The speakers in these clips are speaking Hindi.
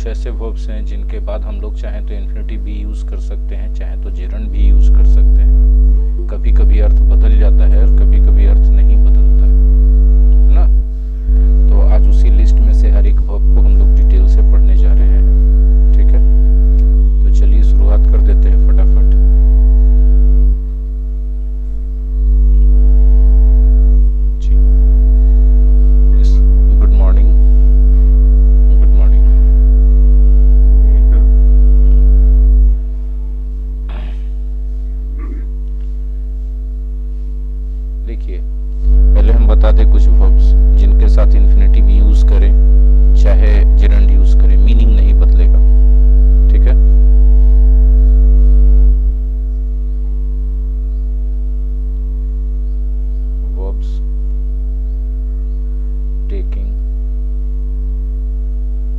कुछ ऐसे वर्ब्स हैं जिनके बाद हम लोग चाहें तो इन्फिनिटिव भी यूज़ कर सकते हैं, चाहें तो जेरंड भी यूज़ कर सकते हैं। कभी कभी अर्थ बदल जाता है और कभी कभी अर्थ नहीं बदलता है ना। तो आज उसी लिस्ट में से हर एक वर्ब को हम लोग डिटेल से पढ़ने जा रहे हैं, ठीक है। तो चलिए शुरुआत कर देते हैं फटाफट। जी, गुड मॉर्निंग। Good morning. देखिए, पहले हम बता दें कुछ वर्ब्स जिनके साथ इन्फिनिटिव यूज करें चाहे जेरंड यूज करें, मीनिंग नहीं बदलेगा, ठीक है। वर्ब्स टेकिंग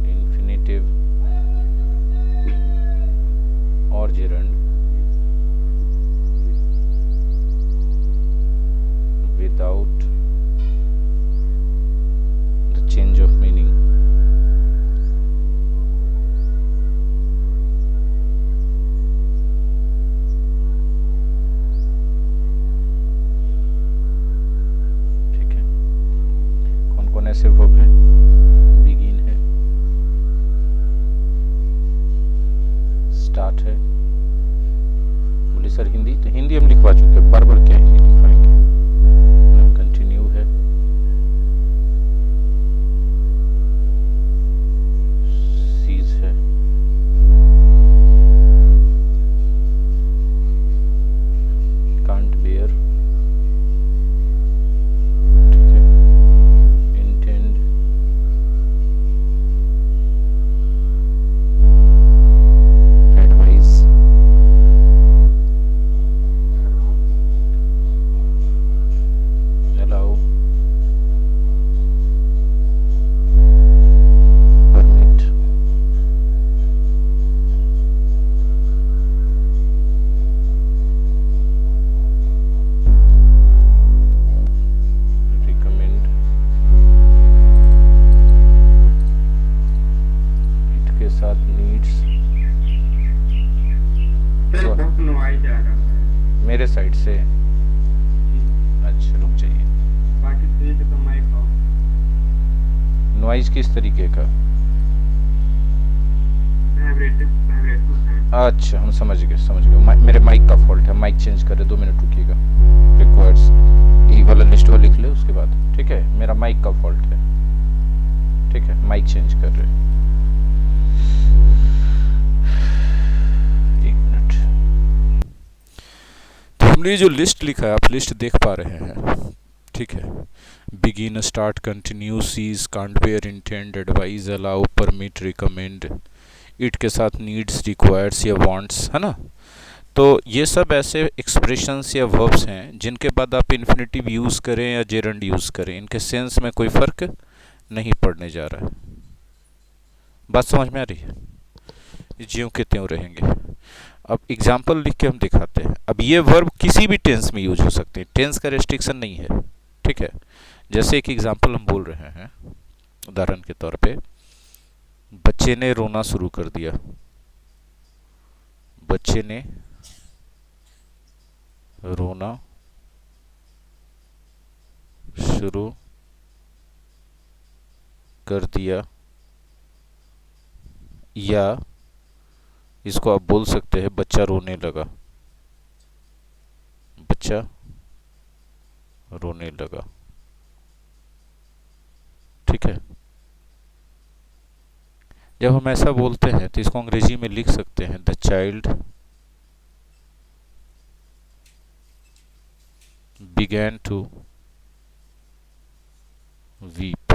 इन्फिनिटिव और gerund without the change of meaning. ठीक है। कौन कौन ऐसे वर्ब हैं? बिगिन है, स्टार्ट है। बोले सर हिंदी, तो हिंदी हम लिखवा चुके, बार बार क्या हिंदी लिखवाएंगे। कंटिन्यू है, सीज है, कांट बेयर, ठीक है, intend, advice, allow, permit, recommend, it के साथ needs। सर बहुत नॉइज आ रहा है मेरे साइड से, अच्छा रुक जाइए। बाकी ठीक है तो माइक ऑफ। नॉइज किस तरीके का? वाइब्रेटिव अच्छा, हम समझ गए। मेरे माइक का फॉल्ट है, माइक चेंज करे, 2 मिनट रुकिएगा। रिक्वायर्स ये वाला लिस्ट वो लिख ले उसके बाद, ठीक है। मेरा माइक का फॉल्ट है, ठीक है, माइक चेंज कर रहे। एक मिनट। तो हमने जो लिस्ट लिखा है, आप लिस्ट देख पा रहे हैं, ठीक है। Begin, start, continue, cease, can't bear, intend, advise, allow, permit, recommend, it के साथ नीड्स, रिक्वायर्स या वांट्स, है ना। तो ये सब ऐसे एक्सप्रेशंस या वर्ब्स हैं जिनके बाद आप इन्फिनिटिव यूज़ करें या जेरंड यूज़ करें, इनके सेंस में कोई फ़र्क नहीं पड़ने जा रहा है। बात समझ में आ रही है? ये ज्यों के त्यों रहेंगे। अब एग्जाम्पल लिख के हम दिखाते हैं। अब ये वर्ब किसी भी टेंस में यूज हो सकते हैं, टेंस का रेस्ट्रिक्शन नहीं है, ठीक है। जैसे एक एग्जाम्पल हम बोल रहे हैं, उदाहरण के तौर पे, बच्चे ने रोना शुरू कर दिया। बच्चे ने रोना शुरू कर दिया, या इसको आप बोल सकते हैं बच्चा रोने लगा। बच्चा रोने लगा, ठीक है। जब हम ऐसा बोलते हैं तो इसको अंग्रेजी में लिख सकते हैं the child began to weep।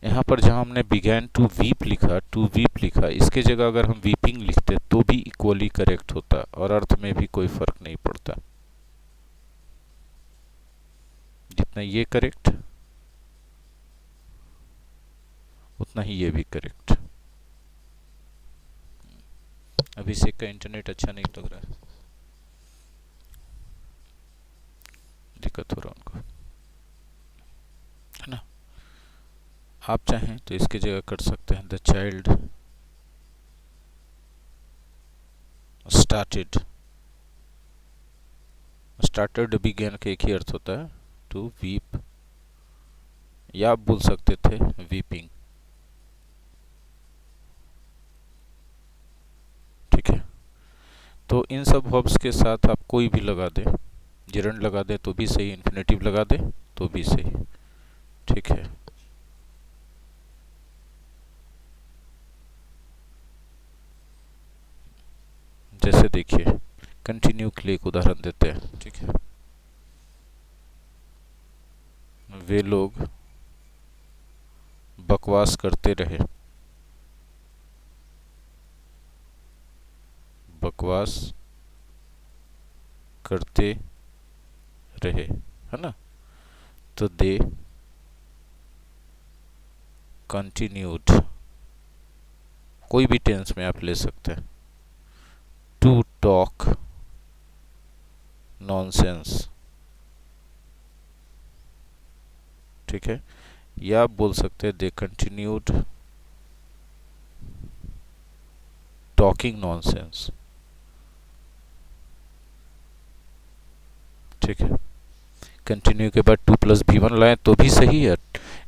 यहाँ पर जहाँ हमने began to weep लिखा, इसके जगह अगर हम weeping लिखते तो भी इक्वली करेक्ट होता और अर्थ में भी कोई फर्क नहीं पड़ता। जितना ये करेक्ट उतना ही ये भी करेक्ट। अभिषेक का इंटरनेट अच्छा नहीं लग रहा है, दिक्कत हो रहा उनको, है ना। आप चाहें तो इसकी जगह कर सकते हैं the child started. Started began का एक ही अर्थ होता है टू वीप, या आप बोल सकते थे वीपिंग। ठीक है, तो इन सब वर्ब्स के साथ आप कोई भी लगा दें, जिरंड लगा दें तो भी सही, इन्फिनेटिव लगा दें तो भी सही। ठीक है, जैसे देखिए कंटिन्यू के लिए एक उदाहरण देते हैं। ठीक है, वे लोग बकवास करते रहे, बकवास करते रहे, है ना। तो दे कंटिन्यूड, कोई भी टेंस में आप ले सकते हैं, टू टॉक नॉनसेंस। ठीक है, या आप बोल सकते हैं दे कंटिन्यूड टॉकिंग नॉनसेंस। ठीक है, कंटिन्यू के बाद 2+B1 लाएं तो भी सही है,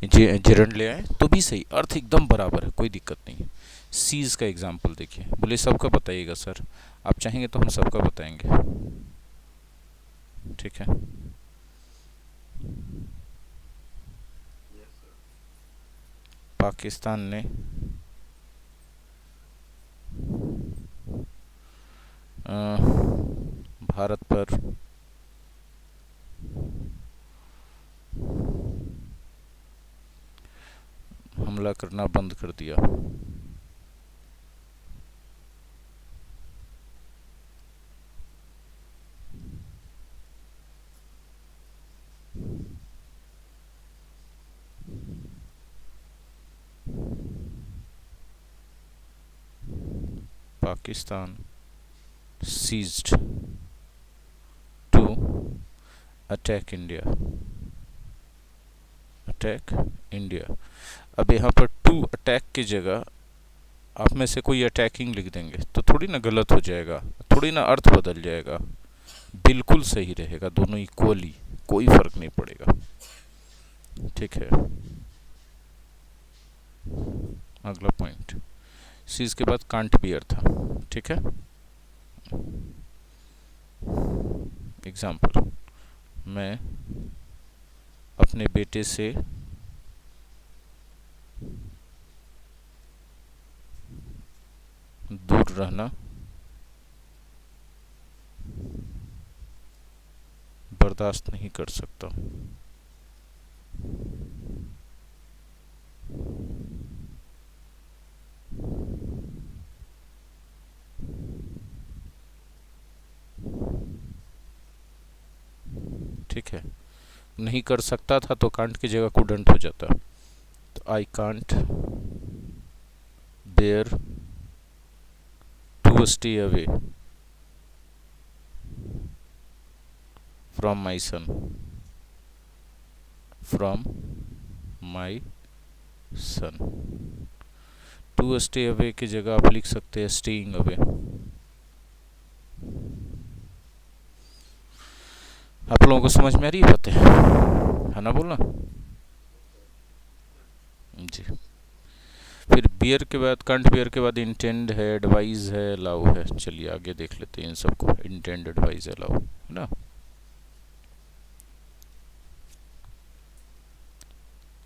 जिरंड ले आए तो भी सही, अर्थ एकदम बराबर है, कोई दिक्कत नहीं है। सीज का एग्जाम्पल देखिए, बोले सबका बताइएगा सर, आप चाहेंगे तो हम सबका बताएंगे। ठीक है, Yes, sir. पाकिस्तान ने भारत पर हमला करना बंद कर दिया। Pakistan ceased to attack India, attack India. अब यहाँ पर टू अटैक की जगह आप में से कोई अटैकिंग लिख देंगे तो थोड़ी ना गलत हो जाएगा, थोड़ी ना अर्थ बदल जाएगा, बिल्कुल सही रहेगा, दोनों इक्वली, कोई फर्क नहीं पड़ेगा। ठीक है, अगला पॉइंट, सीज के बाद कांट बियर था। ठीक है, एग्जाम्पल, मैं अपने बेटे से दूर रहना बर्दाश्त नहीं कर सकता। ठीक है, नहीं कर सकता था तो कांट की जगह कुडंट हो जाता, तो I can't bear to stay away from my son, from my son. To stay away की जगह आप लिख सकते हैं स्टेइंग अवे। आप लोगों को समझ में आ रही है बातें, है ना, बोलना जी। फिर बियर के बाद, कांट बियर के बाद इंटेंड है, एडवाइज है, अलाउ है। चलिए आगे देख लेते हैं इन सबको, इंटेंड, एडवाइज, अलाउ, है ना।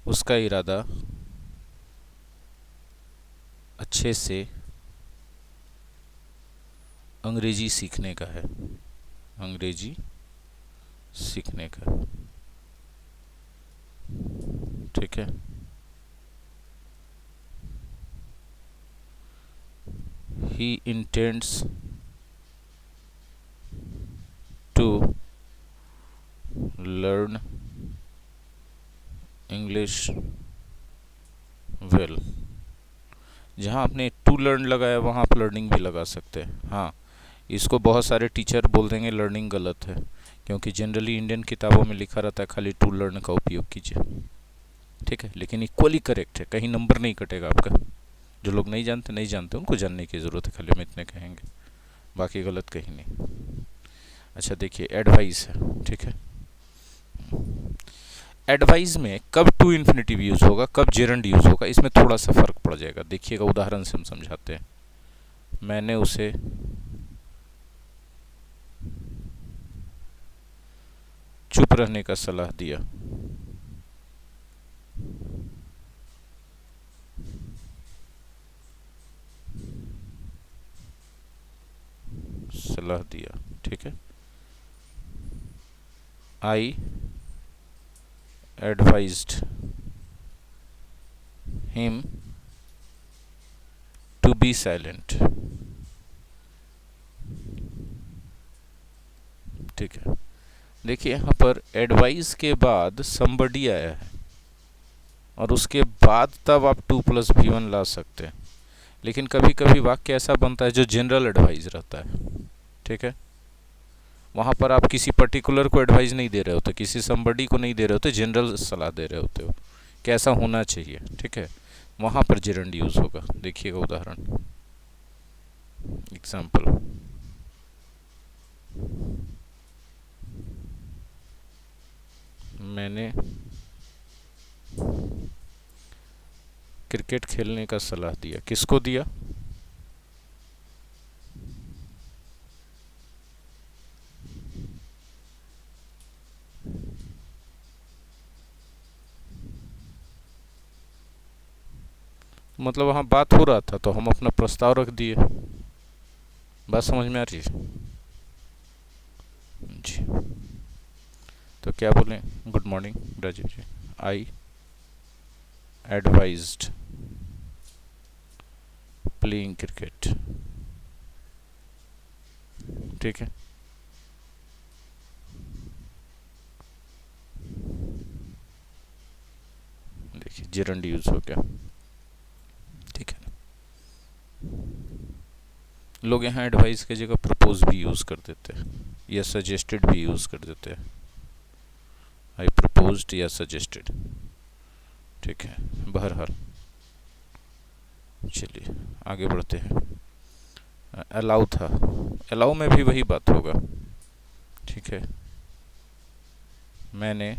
उसका इरादा अच्छे से अंग्रेजी सीखने का है, अंग्रेजी सीखने का। ठीक है, he intends to learn English well। जहाँ आपने टू लर्न लगाया वहाँ आप लर्निंग भी लगा सकते हैं। हाँ, इसको बहुत सारे टीचर बोल देंगे लर्निंग गलत है, क्योंकि जनरली इंडियन किताबों में लिखा रहता है खाली टू लर्न का उपयोग कीजिए। ठीक है, लेकिन इक्वली करेक्ट है, कहीं नंबर नहीं कटेगा आपका। जो लोग नहीं जानते नहीं जानते उनको जानने की ज़रूरत है, खाली हम इतने कहेंगे, बाकी गलत कहीं नहीं। अच्छा देखिए, एडवाइस है, ठीक है। एडवाइस में कब टू इन्फिनेटिव यूज होगा, कब जेरंड यूज होगा, इसमें थोड़ा सा फर्क पड़ जाएगा। देखिएगा, उदाहरण से हम समझाते हैं। मैंने उसे चुप रहने का सलाह दिया। सलाह दिया, ठीक है। I advised him to be silent, ठीक है। देखिए यहाँ पर एडवाइस के बाद समबडी आया है, और उसके बाद तब आप 2+v1 ला सकते हैं। लेकिन कभी कभी वाक्य ऐसा बनता है जो जनरल एडवाइस रहता है, ठीक है। वहाँ पर आप किसी पर्टिकुलर को एडवाइस नहीं दे रहे होते, किसी समबडी को नहीं दे रहे होते, जनरल सलाह दे रहे होते हो कैसा होना चाहिए, ठीक है। वहाँ पर जेरंड यूज होगा। देखिएगा उदाहरण, एग्जाम्पल। मैंने क्रिकेट खेलने का सलाह दिया। किसको दिया? मतलब वहाँ बात हो रहा था तो हम अपना प्रस्ताव रख दिए। बात समझ में आ रही है जी? तो क्या बोलें? गुड मॉर्निंग राजीव जी, आई एडवाइज्ड प्लेइंग क्रिकेट, ठीक है। देखिए जेरंड यूज हो गया, ठीक है ना। लोग यहाँ एडवाइस की जगह प्रपोज भी यूज कर देते हैं या सजेस्टेड भी यूज कर देते हैं। आई प्रपोज्ड या सजेस्टेड, ठीक है। बहरहाल चलिए आगे बढ़ते हैं। अलाउ था, अलाउ में भी वही बात होगा, ठीक है। मैं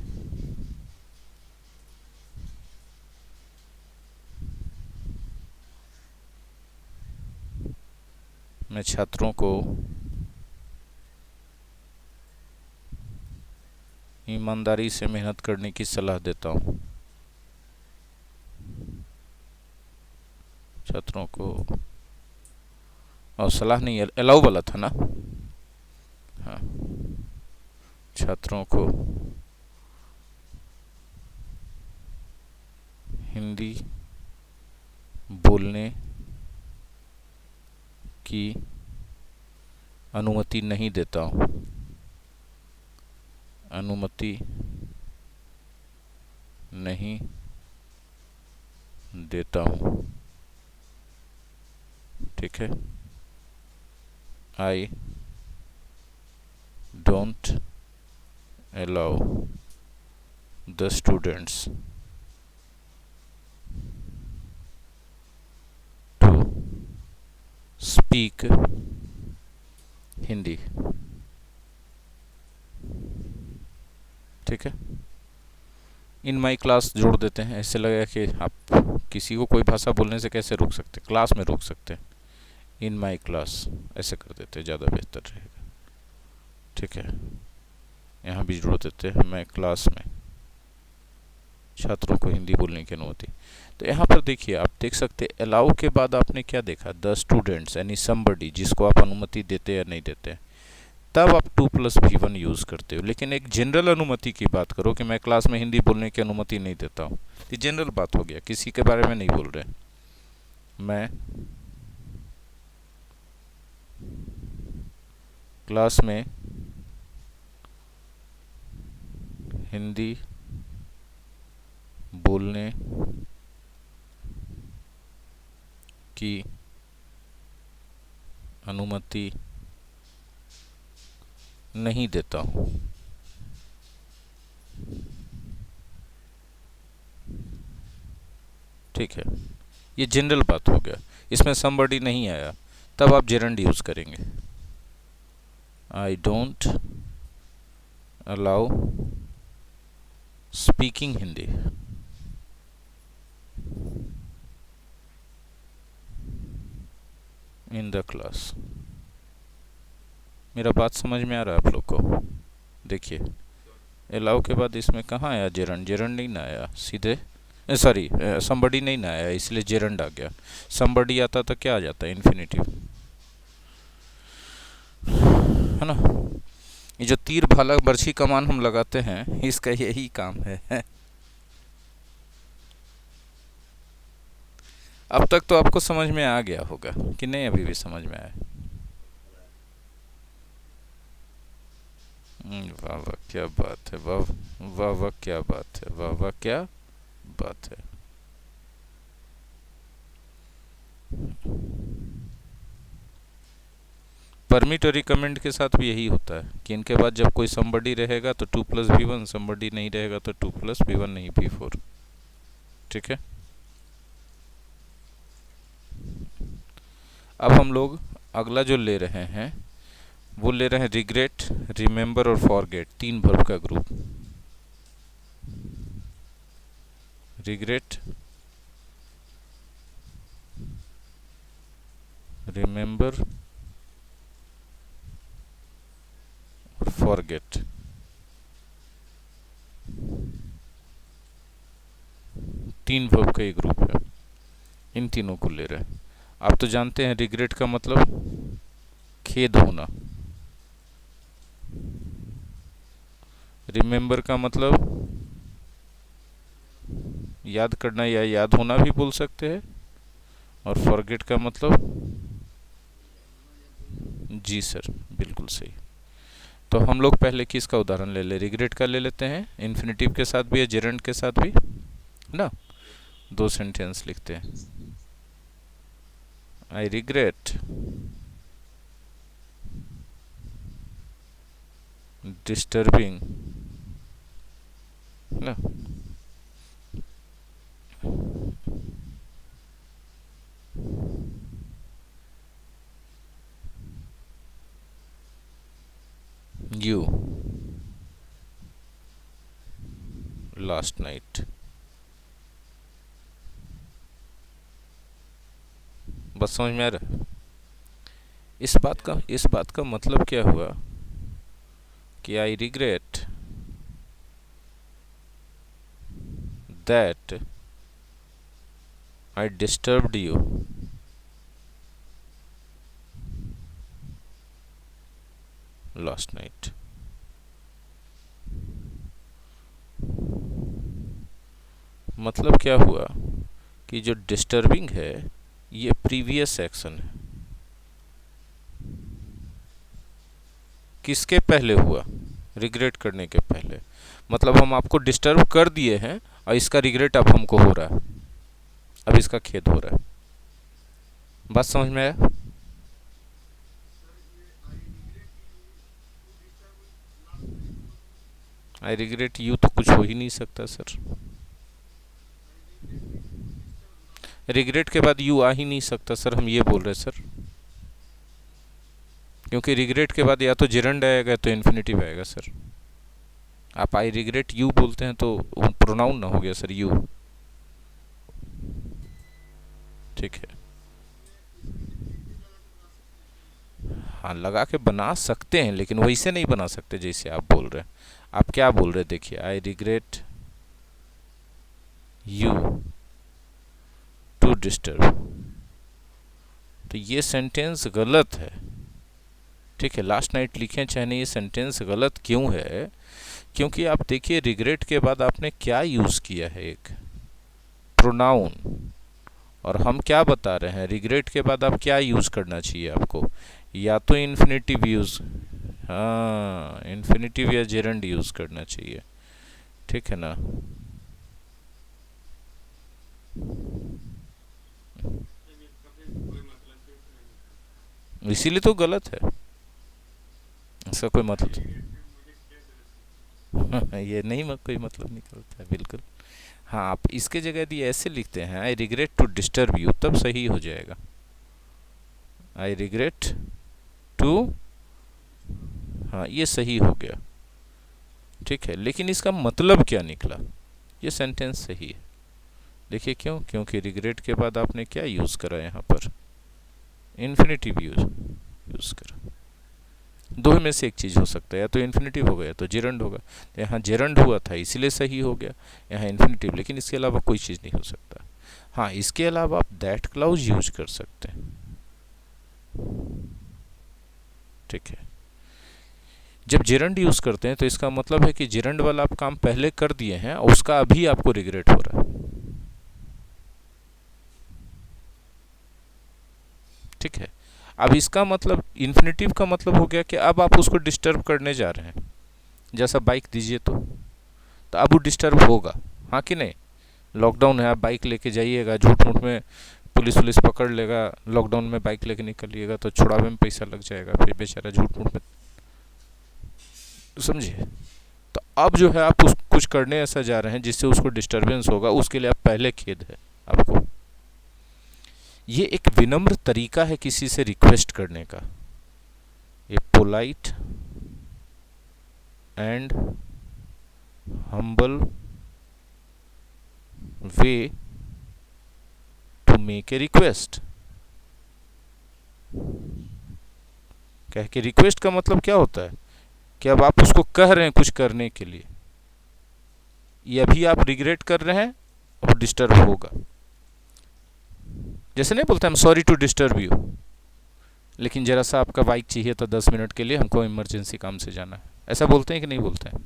छात्रों को ईमानदारी से मेहनत करने की सलाह देता हूँ। छात्रों को, और सलाह नहीं, अलाउ वाला था ना। हाँ, छात्रों को हिंदी बोलने की अनुमति नहीं देता हूँ। अनुमति नहीं देता हूँ, ठीक है। I don't allow the students to speak Hindi, ठीक है। इन माई क्लास जोड़ देते हैं, ऐसे लगेगा कि आप किसी को कोई भाषा बोलने से कैसे रोक सकते, क्लास में रोक सकते हैं। इन माई क्लास ऐसे कर देते हैं, ज़्यादा बेहतर रहेगा, ठीक है। यहाँ भी जोड़ देते हैं, मैं क्लास में छात्रों को हिंदी बोलने की अनुमति। तो यहाँ पर देखिए, आप देख सकते हैं अलाउ के बाद आपने क्या देखा, द स्टूडेंट्स यानी समबडी, जिसको आप अनुमति देते या नहीं देते, तब आप 2+v1 यूज़ करते हो। लेकिन एक जनरल अनुमति की बात करो कि मैं क्लास में हिंदी बोलने की अनुमति नहीं देता हूँ, ये जनरल बात हो गया, किसी के बारे में नहीं बोल रहे। मैं क्लास में हिंदी बोलने की अनुमति नहीं देता हूँ। ठीक है, ये जनरल बात हो गया, इसमें somebody नहीं आया, तब आप जेरंड यूज करेंगे। आई don't allow speaking Hindi. In the class. मेरा बात समझ में आ रहा है आप लोग को? देखिए, अलाउ के बाद इसमें कहाँ आया जेरंड? जेरंड नहीं ना आया, सीधे सॉरी समबडी नहीं ना आया, इसलिए जेरंड आ गया। समबडी आता तो क्या आ जाता है? इन्फिनिटिव, है ना। ये जो तीर भाला बर्छी कमान हम लगाते हैं, इसका यही काम है। अब तक तो आपको समझ में आ गया होगा कि नहीं? अभी भी समझ में आया? वाह वाह क्या बात है, वाह वाह वाह क्या बात है, वाह वाह क्या बात है। परमिट और रिकमेंड के साथ भी यही होता है कि इनके बाद जब कोई समबडी रहेगा तो 2+v1, समबडी नहीं रहेगा तो 2+v1 नहीं v4। ठीक है, अब हम लोग अगला जो ले रहे हैं वो ले रहे हैं रिग्रेट, रिमेंबर और फॉरगेट, 3 वर्ब का ग्रुप। रिग्रेट, रिमेंबर और फॉरगेट, तीन वर्ब का ये ग्रुप है। इन तीनों को ले रहे हैं। आप तो जानते हैं रिग्रेट का मतलब खेद होना, रिमेंबर का मतलब याद करना या याद होना भी बोल सकते हैं, और फॉरगेट का मतलब, जी सर बिल्कुल सही। तो हम लोग पहले किसका उदाहरण ले ले? रिग्रेट का ले लेते हैं, इन्फिनिटिव के साथ भी या जेरंड के साथ भी, ना। 2 सेंटेंस लिखते हैं। आई रिग्रेट डिस्टर्बिंग, ना, you last night। बस समझ में आ रहा है? इस बात का मतलब क्या हुआ कि I regret that I disturbed you last night. मतलब क्या हुआ कि जो डिस्टर्बिंग है ये प्रीवियस एक्शन है। किसके पहले हुआ? रिग्रेट करने के पहले। मतलब हम आपको डिस्टर्ब कर दिए हैं और इसका रिग्रेट अब हमको हो रहा है, अब इसका खेद हो रहा है। बात समझ में आया? आई रिग्रेट यू तो कुछ हो ही नहीं सकता सर। रिग्रेट के बाद यू आ ही नहीं सकता सर, हम ये बोल रहे सर, क्योंकि रिग्रेट के बाद या तो जेरंड आएगा तो इन्फिनिटिव आएगा सर। आप आई रिग्रेट यू बोलते हैं तो प्रोनाउन ना हो गया सर, यू। ठीक है, हाँ लगा के बना सकते हैं, लेकिन वैसे नहीं बना सकते जैसे आप बोल रहे हैं। आप क्या बोल रहे हैं? देखिए, I regret you to disturb, तो ये सेंटेंस गलत है। ठीक है, लास्ट नाइट लिखें चाहे नहीं, ये सेंटेंस गलत क्यों है? क्योंकि आप देखिए रिग्रेट के बाद आपने क्या यूज किया है? एक प्रोनाउन। और हम क्या बता रहे हैं? रिग्रेट के बाद आप क्या यूज करना चाहिए आपको? या तो इन्फिनिटिव यूज, हाँ इन्फिनिटिव या जेरंड यूज करना चाहिए। ठीक है ना? इसीलिए तो गलत है, इसका कोई मतलब ये नहीं कोई मतलब निकलता है, बिल्कुल। हाँ, आप इसके जगह यदि ऐसे लिखते हैं I regret to disturb you, तब सही हो जाएगा। आई रिग्रेट टू, हाँ ये सही हो गया, ठीक है। लेकिन इसका मतलब क्या निकला, ये सेंटेंस सही है। देखिए क्यों, क्योंकि रिग्रेट के बाद आपने क्या यूज़ करा यहाँ पर, इन्फिनेटिव यूज़ करा। दो में से एक चीज़ हो सकता है, या तो इन्फिनेटिव होगा या तो जेरंड होगा। तो यहाँ जेरंड हुआ था इसलिए सही हो गया, यहाँ इन्फिनेटिव, लेकिन इसके अलावा कोई चीज़ नहीं हो सकता। हाँ, इसके अलावा आप दैट क्लाउज यूज कर सकते हैं, ठीक है। जब जेरंड यूज करते हैं तो इसका मतलब है कि जेरंड वाला आप काम पहले कर दिए हैं और उसका अभी आपको रिग्रेट हो रहा है, ठीक है। अब इसका मतलब इन्फिनेटिव का मतलब हो गया कि अब आप उसको डिस्टर्ब करने जा रहे हैं, जैसा बाइक दीजिए तो अब वो डिस्टर्ब होगा, हाँ कि नहीं। लॉकडाउन है, आप बाइक लेके जाइएगा, झूठ मूठ में पुलिस वुलिस पकड़ लेगा, लॉकडाउन में बाइक लेके निकलिएगा तो छुड़ावे में पैसा लग जाएगा, फिर बेचारा झूठ मूठ में, समझिए। तो अब जो है आप कुछ करने ऐसा जा रहे हैं जिससे उसको डिस्टरबेंस होगा, उसके लिए आप पहले खेद है आपको। ये एक विनम्र तरीका है किसी से रिक्वेस्ट करने का, a polite and humble way to make a request. कह के रिक्वेस्ट का मतलब क्या होता है कि अब आप उसको कह रहे हैं कुछ करने के लिए, ये अभी आप रिग्रेट कर रहे हैं और डिस्टर्ब होगा। जैसे नहीं बोलते हम सॉरी टू डिस्टर्ब यू, लेकिन जरा सा आपका बाइक चाहिए था 10 मिनट के लिए, हमको इमरजेंसी काम से जाना है, ऐसा बोलते हैं कि नहीं बोलते हैं।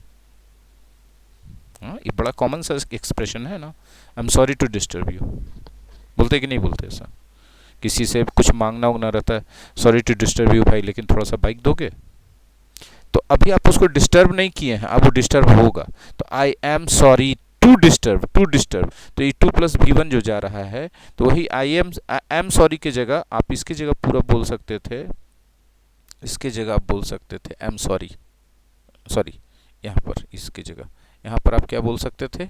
हाँ, ये बड़ा कॉमन सा एक्सप्रेशन है ना, I am sorry to disturb you, बोलते कि नहीं बोलते ऐसा। किसी से कुछ मांगना उंगना रहता है, सॉरी टू डिस्टर्ब यू भाई, लेकिन थोड़ा सा बाइक दोगे, तो अभी आप उसको डिस्टर्ब नहीं किए हैं, अब वो डिस्टर्ब होगा। तो I am sorry to disturb, तो ये 2+V1 जो जा रहा है, तो वही आई एम सॉरी की जगह आप इसकी जगह पूरा बोल सकते थे, इसके जगह आप बोल सकते थे आई एम सॉरी, सॉरी यहाँ पर इसकी जगह, यहाँ पर आप क्या बोल सकते थे,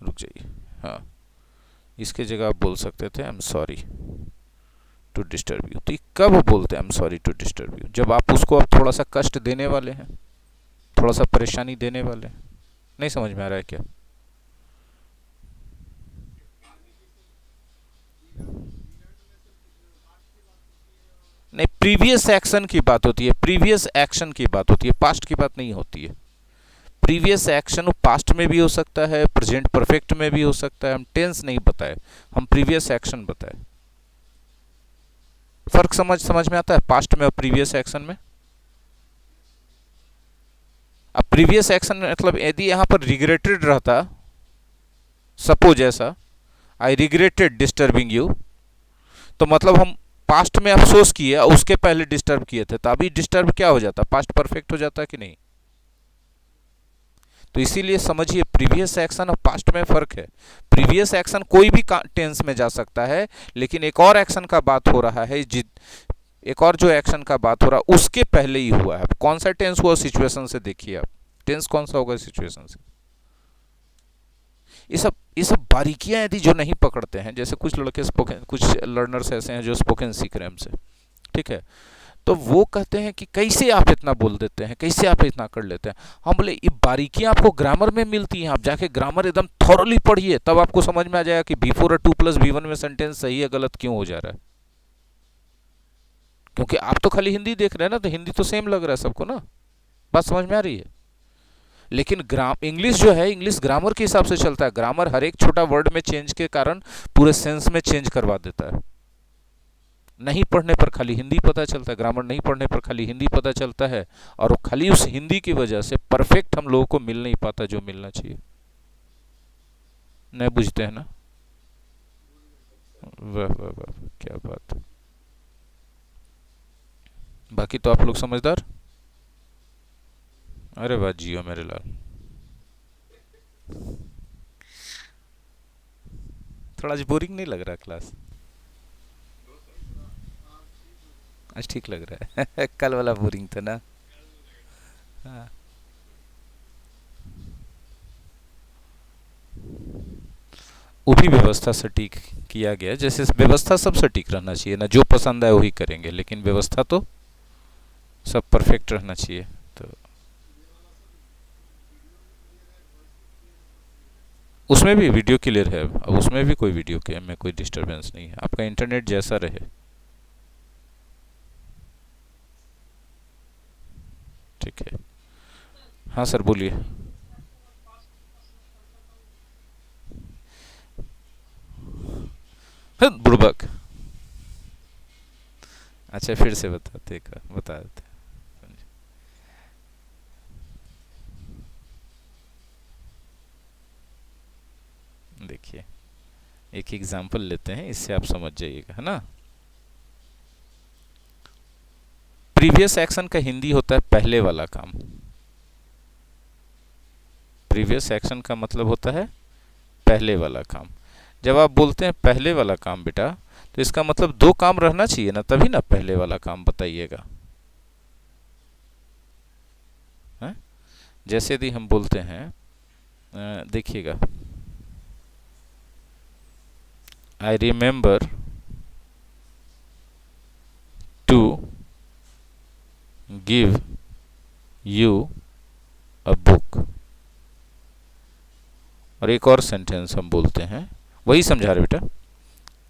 रुक जाइए, हाँ इसके जगह आप बोल सकते थे I am sorry to disturb you. तो ये कब बोलते हैं I am sorry to disturb you, जब आप उसको अब थोड़ा सा कष्ट देने वाले हैं, थोड़ा सा परेशानी देने वाले हैं। नहीं समझ में आ रहा है क्या? नहीं, प्रीवियस एक्शन की बात होती है, प्रीवियस एक्शन की बात होती है, पास्ट की बात नहीं होती है। प्रीवियस एक्शन पास्ट में भी हो सकता है, प्रेजेंट परफेक्ट में भी हो सकता है, हम टेंस नहीं बताए, हम प्रीवियस एक्शन बताए। फर्क समझ में आता है पास्ट में और प्रीवियस एक्शन में। अब प्रीवियस एक्शन मतलब यदि यहां पर रिग्रेटेड रहता, सपोज ऐसा आई रिग्रेटेड डिस्टर्बिंग यू, तो मतलब हम पास्ट में अफसोस किए और उसके पहले डिस्टर्ब किए थे, तो अभी डिस्टर्ब क्या हो जाता, पास्ट परफेक्ट हो जाता कि नहीं। तो इसीलिए समझिए प्रीवियस एक्शन और पास्ट में फर्क है। प्रीवियस एक्शन कोई भी टेंस में जा सकता है, लेकिन एक और एक्शन का बात हो रहा है, एक और जो एक्शन का बात हो रहा है उसके पहले ही हुआ है। कौन सा टेंस हुआ सिचुएशन से देखिए आप, टेंस कौन सा होगा सिचुएशन से। ये सब बारीकियां यदि जो नहीं पकड़ते हैं, जैसे कुछ लड़के स्पोकन, कुछ लर्नर्स ऐसे हैं जो स्पोकन सीख रहे हैं हमसे, ठीक है, तो वो कहते हैं कि कैसे आप इतना बोल देते हैं, कैसे आप इतना कर लेते हैं। हम बोले ये बारीकियां आपको ग्रामर में मिलती हैं, आप जाके ग्रामर एकदम थॉरली पढ़िए, तब आपको समझ में आ जाएगा कि बिफोर और 2+V1 में सेंटेंस सही है गलत क्यों हो जा रहा है। क्योंकि आप तो खाली हिंदी देख रहे हैं ना, तो हिंदी तो सेम लग रहा है सबको ना, बात समझ में आ रही है। लेकिन इंग्लिश जो है, इंग्लिश ग्रामर के हिसाब से चलता है, ग्रामर हर एक छोटा वर्ड में चेंज के कारण पूरे सेंस में चेंज करवा देता है। नहीं पढ़ने पर खाली हिंदी पता चलता है, ग्रामर नहीं पढ़ने पर खाली हिंदी पता चलता है, और खाली उस हिंदी की वजह से परफेक्ट हम लोगों को मिल नहीं पाता जो मिलना चाहिए। नहीं बुझते हैं ना? वाह वाह वाह, क्या बात है। बाकी तो आप लोग समझदार। अरे वाह, जियो मेरे लाल। थोड़ा आज बोरिंग नहीं लग रहा क्लास? आज ठीक लग रहा है कल वाला बोरिंग था ना। हाँ, वो भी व्यवस्था सटीक किया गया। जैसे व्यवस्था सब सटीक रहना चाहिए ना, जो पसंद आए वही करेंगे, लेकिन व्यवस्था तो सब परफेक्ट रहना चाहिए। तो उसमें भी वीडियो क्लियर है, अब उसमें भी कोई वीडियो के में कोई डिस्टरबेंस नहीं है, आपका इंटरनेट जैसा रहे। ठीक है। हाँ सर बोलिए। बुड़बक। अच्छा फिर से बताते बता देते। देखिए एक एग्जांपल लेते हैं, इससे आप समझ जाइएगा, है ना। प्रीवियस एक्शन का हिंदी होता है पहले वाला काम। प्रीवियस एक्शन का मतलब होता है पहले वाला काम। जब आप बोलते हैं पहले वाला काम बेटा, तो इसका मतलब दो काम रहना चाहिए ना, तभी ना पहले वाला काम बताइएगा। जैसे यदि हम बोलते हैं, देखिएगा, I remember to give you a book. और एक और सेंटेंस हम बोलते हैं, वही समझा रहे बेटा,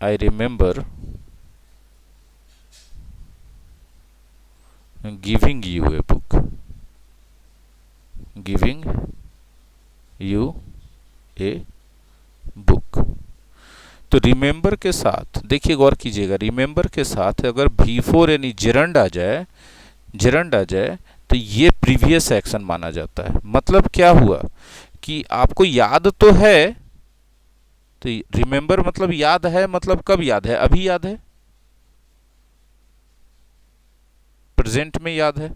I remember giving U a book. Giving U a book. तो रिमेंबर के साथ देखिए, गौर कीजिएगा, रिमेंबर के साथ अगर बिफोर यानी जेरंड आ जाए तो ये प्रीवियस एक्शन माना जाता है। मतलब क्या हुआ कि आपको याद तो है, तो रिमेंबर मतलब याद है, मतलब कब याद है? अभी याद है, प्रेजेंट में याद है।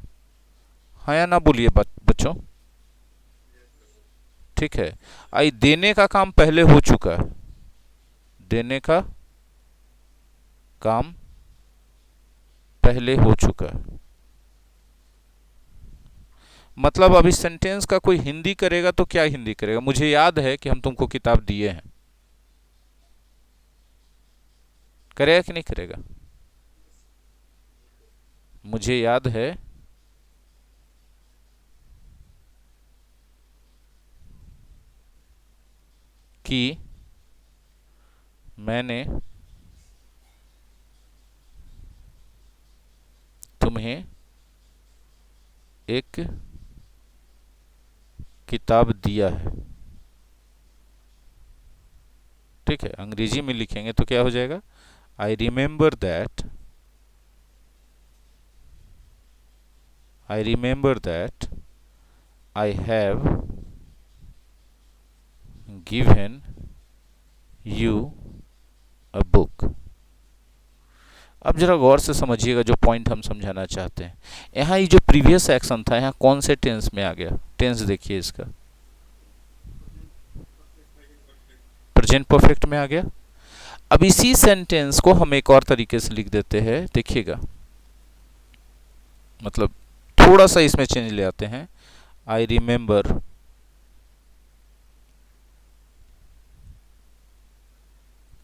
हाँ या ना बोलिए बच्चों। ठीक है। आई देने का काम पहले हो चुका है, देने का काम पहले हो चुका है। मतलब अभी सेंटेंस का कोई हिंदी करेगा तो क्या हिंदी करेगा? मुझे याद है कि हम तुमको किताब दिए हैं, करेगा कि नहीं करेगा? मुझे याद है कि मैंने तुम्हें एक किताब दिया है। ठीक है। अंग्रेजी में लिखेंगे तो क्या हो जाएगा? I remember that, I remember that I have given you a book. अब जरा गौर से समझिएगा जो पॉइंट हम समझाना चाहते हैं। यहाँ ये जो प्रीवियस एक्शन था, यहाँ कौन से टेंस में आ गया? टेंस देखिए इसका, प्रेजेंट परफेक्ट में आ गया। अब इसी सेंटेंस को हम एक और तरीके से लिख देते हैं, देखिएगा, मतलब थोड़ा सा इसमें चेंज ले आते हैं। I remember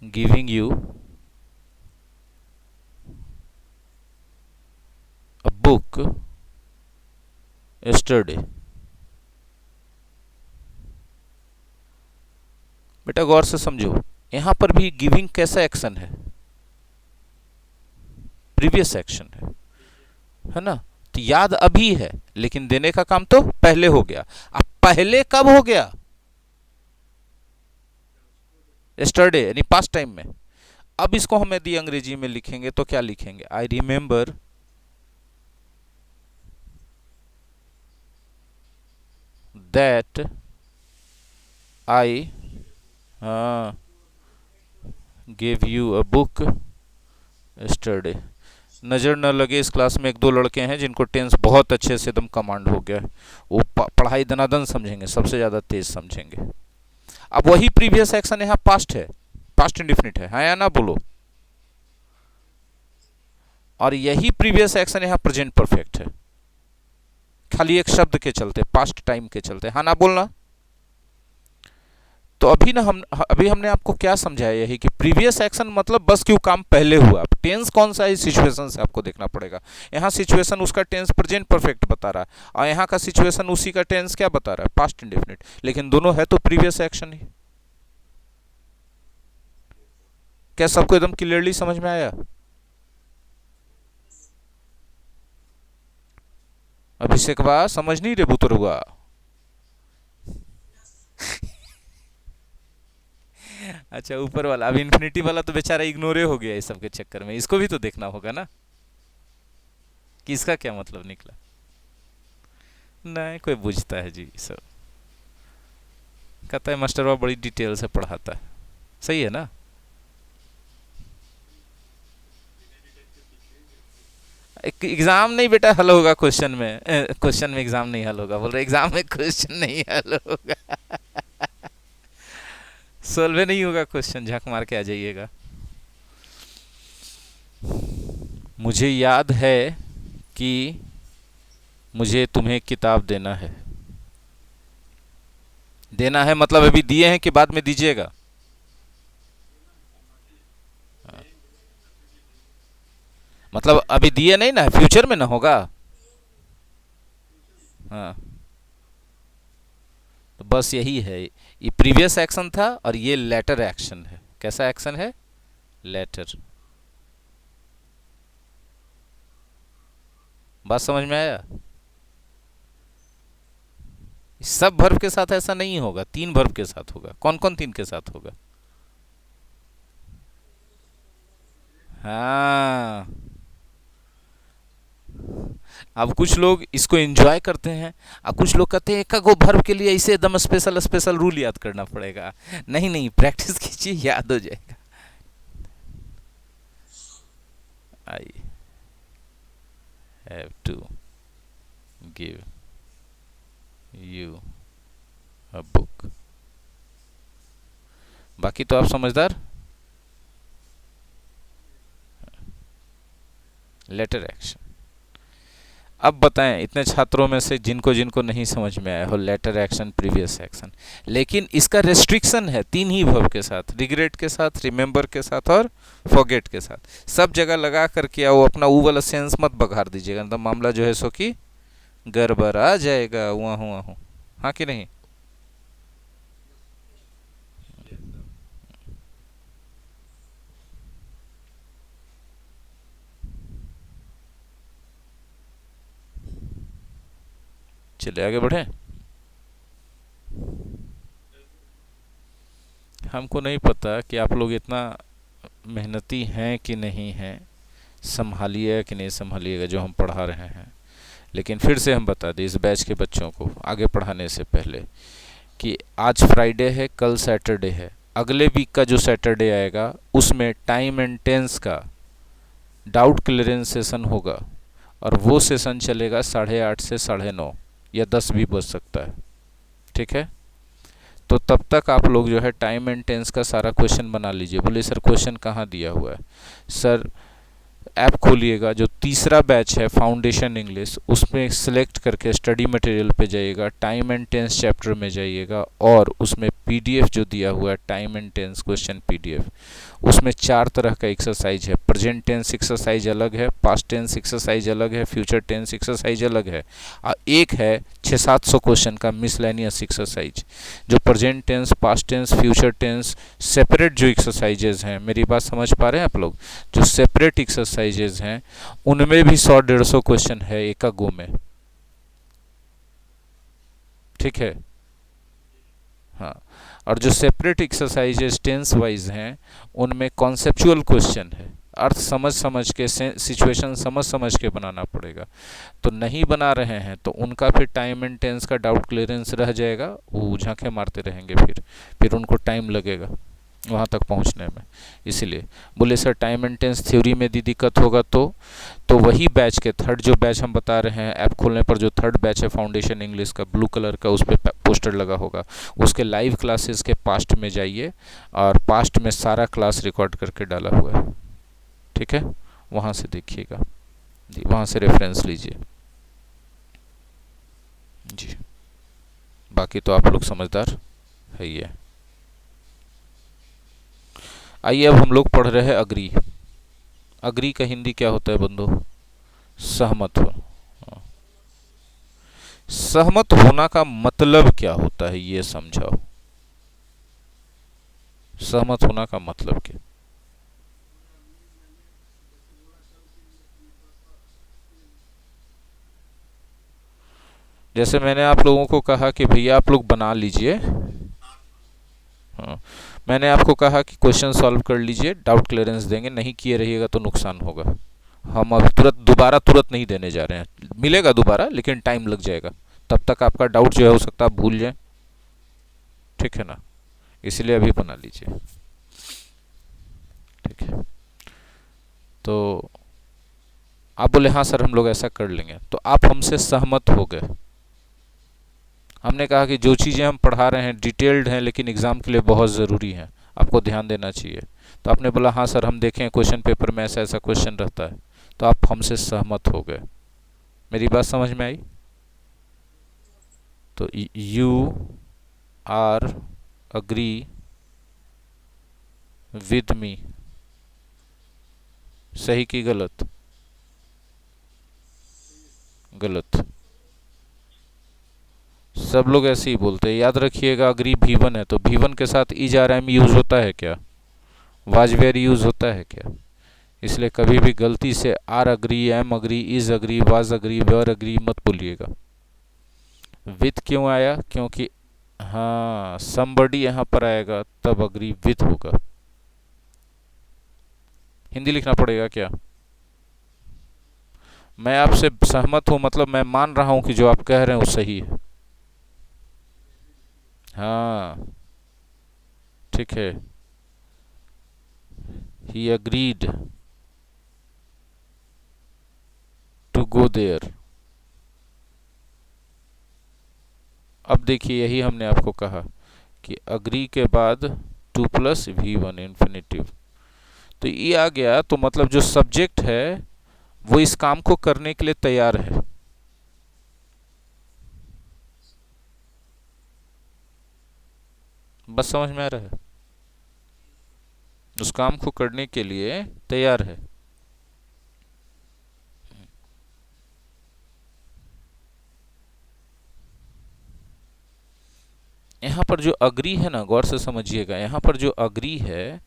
giving you a book yesterday। बेटा गौर से समझो, यहां पर भी गिविंग कैसा एक्शन है? प्रीवियस एक्शन है ना। तो याद अभी है, लेकिन देने का काम तो पहले हो गया। अब पहले कब हो गया? yesterday यानी पास्ट टाइम में। अब इसको हम यदि अंग्रेजी में लिखेंगे तो क्या लिखेंगे? I remember that I gave you a book yesterday। नज़र न लगे, इस क्लास में एक दो लड़के हैं जिनको टेंस बहुत अच्छे से एकदम कमांड हो गया है। वो पढ़ाई दनादन समझेंगे, सबसे ज़्यादा तेज समझेंगे। अब वही प्रीवियस एक्शन यहाँ पास्ट है, पास्ट इंडिफिनिट है, हाँ या ना बोलो। और यही प्रीवियस एक्शन यहाँ प्रेजेंट परफेक्ट है, खाली एक शब्द के चलते, पास्ट टाइम के चलते, हाँ ना बोलना। तो अभी हमने आपको क्या समझाया, यही कि प्रीवियस एक्शन मतलब बस क्यों काम पहले हुआ, टेंस कौन सा है इस सिचुएशन से आपको देखना पड़ेगा। यहाँ सिचुएशन उसका टेंस प्रेजेंट परफेक्ट बता रहा है और यहाँ का सिचुएशन उसी का टेंस क्या बता रहा है, पास्ट इंडेफिनिट, लेकिन दोनों है तो प्रीवियस एक्शन ही। क्या सबको एकदम क्लियरली समझ में आया? अभिषेक बा समझ नहीं रे बुतरुआ। अच्छा ऊपर वाला, अब इन्फिनिटी वाला तो बेचारा इग्नोरे हो गया इस सब के चक्कर में, इसको भी तो देखना होगा ना कि इसका क्या मतलब निकला। नहीं कोई पूछता है जी सब, कहता है मास्टरवा बड़ी डिटेल से पढ़ाता है, सही है ना। एग्जाम नहीं बेटा हल होगा क्वेश्चन में, क्वेश्चन में एग्जाम नहीं हल होगा, बोल रहे एग्जाम में क्वेश्चन नहीं हल होगा। सोल्व नहीं होगा क्वेश्चन, झक मार के आ जाइएगा। मुझे याद है कि मुझे तुम्हें किताब देना है। देना है मतलब अभी दिए हैं कि बाद में दीजिएगा। मतलब अभी दिए नहीं ना, फ्यूचर में ना होगा। हाँ तो बस यही है, ये प्रीवियस एक्शन था और ये लेटर एक्शन है। कैसा एक्शन है? लेटर। बात समझ में आया? सब वर्ब के साथ ऐसा नहीं होगा, 3 वर्ब के साथ होगा। कौन कौन 3 के साथ होगा? हाँ अब कुछ लोग इसको एंजॉय करते हैं और कुछ लोग कहते हैं एक गो वर्ब के लिए इसे एकदम स्पेशल स्पेशल रूल याद करना पड़ेगा। नहीं नहीं, प्रैक्टिस कीजिए, याद हो जाएगा। I have to give you a book. बाकी तो आप समझदार। Letter action. अब बताएं इतने छात्रों में से जिनको जिनको नहीं समझ में आया हो लेटर एक्शन प्रीवियस एक्शन, लेकिन इसका रेस्ट्रिक्शन है 3 ही वर्ब के साथ, रिग्रेट के साथ, रिमेंबर के साथ और फॉरगेट के साथ। सब जगह लगा कर किया वो अपना वो वाला सेंस मत बघार दीजिएगा, तो मामला जो है सो कि गड़बड़ा जाएगा। वहाँ हूँ हाँ कि नहीं? चलिए आगे बढ़े। हमको नहीं पता कि आप लोग इतना मेहनती हैं कि नहीं हैं, संभालिए कि नहीं संभालिएगा जो हम पढ़ा रहे हैं। लेकिन फिर से हम बता दें इस बैच के बच्चों को आगे पढ़ाने से पहले कि आज फ्राइडे है, कल सैटरडे है, अगले वीक का जो सैटरडे आएगा उसमें टाइम एंड टेंस का डाउट क्लियरेंस सेशन होगा और वो सेशन चलेगा 8:30 से 9:30 या 10 भी बज सकता है। ठीक है, तो तब तक आप लोग जो है टाइम एंड टेंस का सारा क्वेश्चन बना लीजिए। बोले सर क्वेश्चन कहाँ दिया हुआ है? सर ऐप खोलिएगा, जो तीसरा बैच है फाउंडेशन इंग्लिश, उसमें सिलेक्ट करके स्टडी मटेरियल पे जाइएगा, टाइम एंड टेंस चैप्टर में जाइएगा और उसमें पीडीएफ जो दिया हुआ है time and tense question PDF, उसमें 4 तरह का एक्सरसाइज है। प्रेजेंट टेंस एक्सरसाइज अलग है, पास्ट टेंस एक्सरसाइज अलग है, फ्यूचर टेंस एक्सरसाइज अलग है और एक है 600-700 क्वेश्चन का मिसलेनियस एक्सरसाइज। जो present tense, past tense, future tense separate जो एक्सरसाइजेज हैं, मेरी बात समझ पा रहे हैं आप लोग? जो सेपरेट एक्सरसाइजेज हैं उनमें भी 100-150 क्वेश्चन है एक गो में। ठीक है, हाँ। और जो सेपरेट एक्सरसाइजेज टेंस वाइज हैं उनमें कॉन्सेप्चुअल क्वेश्चन है, अर्थ समझ समझ के, सिचुएशन समझ समझ के बनाना पड़ेगा। तो नहीं बना रहे हैं तो उनका फिर टाइम एंड टेंस का डाउट क्लियरेंस रह जाएगा, वो झांके मारते रहेंगे, फिर उनको टाइम लगेगा वहाँ तक पहुँचने में। इसीलिए बोले sir time and tense theory में दी दिक्कत होगा तो वही बैच के थर्ड जो बैच हम बता रहे हैं, ऐप खोलने पर जो थर्ड बैच है फाउंडेशन इंग्लिश का, ब्लू कलर का उस पर पोस्टर लगा होगा, उसके लाइव क्लासेस के पास्ट में जाइए और पास्ट में सारा क्लास रिकॉर्ड करके डाला हुआ है। ठीक है, वहाँ से देखिएगा जी, वहाँ से रेफरेंस लीजिए जी। बाकी तो आप लोग समझदार है ही है। आइए अब हम लोग पढ़ रहे हैं अग्री। अग्री का हिंदी क्या होता है बंधु? सहमत हो। सहमत होना का मतलब क्या होता है ये समझाओ। सहमत होना का मतलब क्या? जैसे मैंने आप लोगों को कहा कि भैया आप लोग बना लीजिए। हाँ, मैंने आपको कहा कि क्वेश्चन सॉल्व कर लीजिए, डाउट क्लियरेंस देंगे, नहीं किए रहिएगा तो नुकसान होगा। हम अब तुरंत नहीं देने जा रहे हैं, मिलेगा दोबारा लेकिन टाइम लग जाएगा। तब तक आपका डाउट जो है हो सकता है आप भूल जाए, ठीक है ना? इसलिए अभी बना लीजिए, ठीक है? तो आप बोले हाँ सर हम लोग ऐसा कर लेंगे, तो आप हमसे सहमत हो गए। हमने कहा कि जो चीज़ें हम पढ़ा रहे हैं डिटेल्ड हैं लेकिन एग्ज़ाम के लिए बहुत ज़रूरी हैं, आपको ध्यान देना चाहिए। तो आपने बोला हाँ सर हम देखें क्वेश्चन पेपर में ऐसा ऐसा क्वेश्चन रहता है, तो आप हमसे सहमत हो गए। मेरी बात समझ में आई? तो you are agree with me, सही कि गलत? गलत। सब लोग ऐसे ही बोलते हैं। याद रखिएगा अग्री भी1 है तो भी1 के साथ इज आर एम यूज होता है क्या? वाज वेर यूज होता है क्या? इसलिए कभी भी गलती से are agree, am agree, is agree, was agree, were agree मत बोलिएगा। विथ क्यों आया? क्योंकि हाँ समबडी यहां पर आएगा तब अग्री विथ होगा। हिंदी लिखना पड़ेगा क्या? मैं आपसे सहमत हूं मतलब मैं मान रहा हूं कि जो आप कह रहे हैं वो सही है। हाँ ठीक है। He agreed to go there. अब देखिए यही हमने आपको कहा कि अग्री के बाद टू प्लस V1 इन्फिनेटिव, तो ये आ गया तो मतलब जो सब्जेक्ट है वो इस काम को करने के लिए तैयार है। बस समझ में आ रहा है? उस काम को करने के लिए तैयार है। यहां पर जो अग्री है ना, गौर से समझिएगा, यहां पर जो अग्री है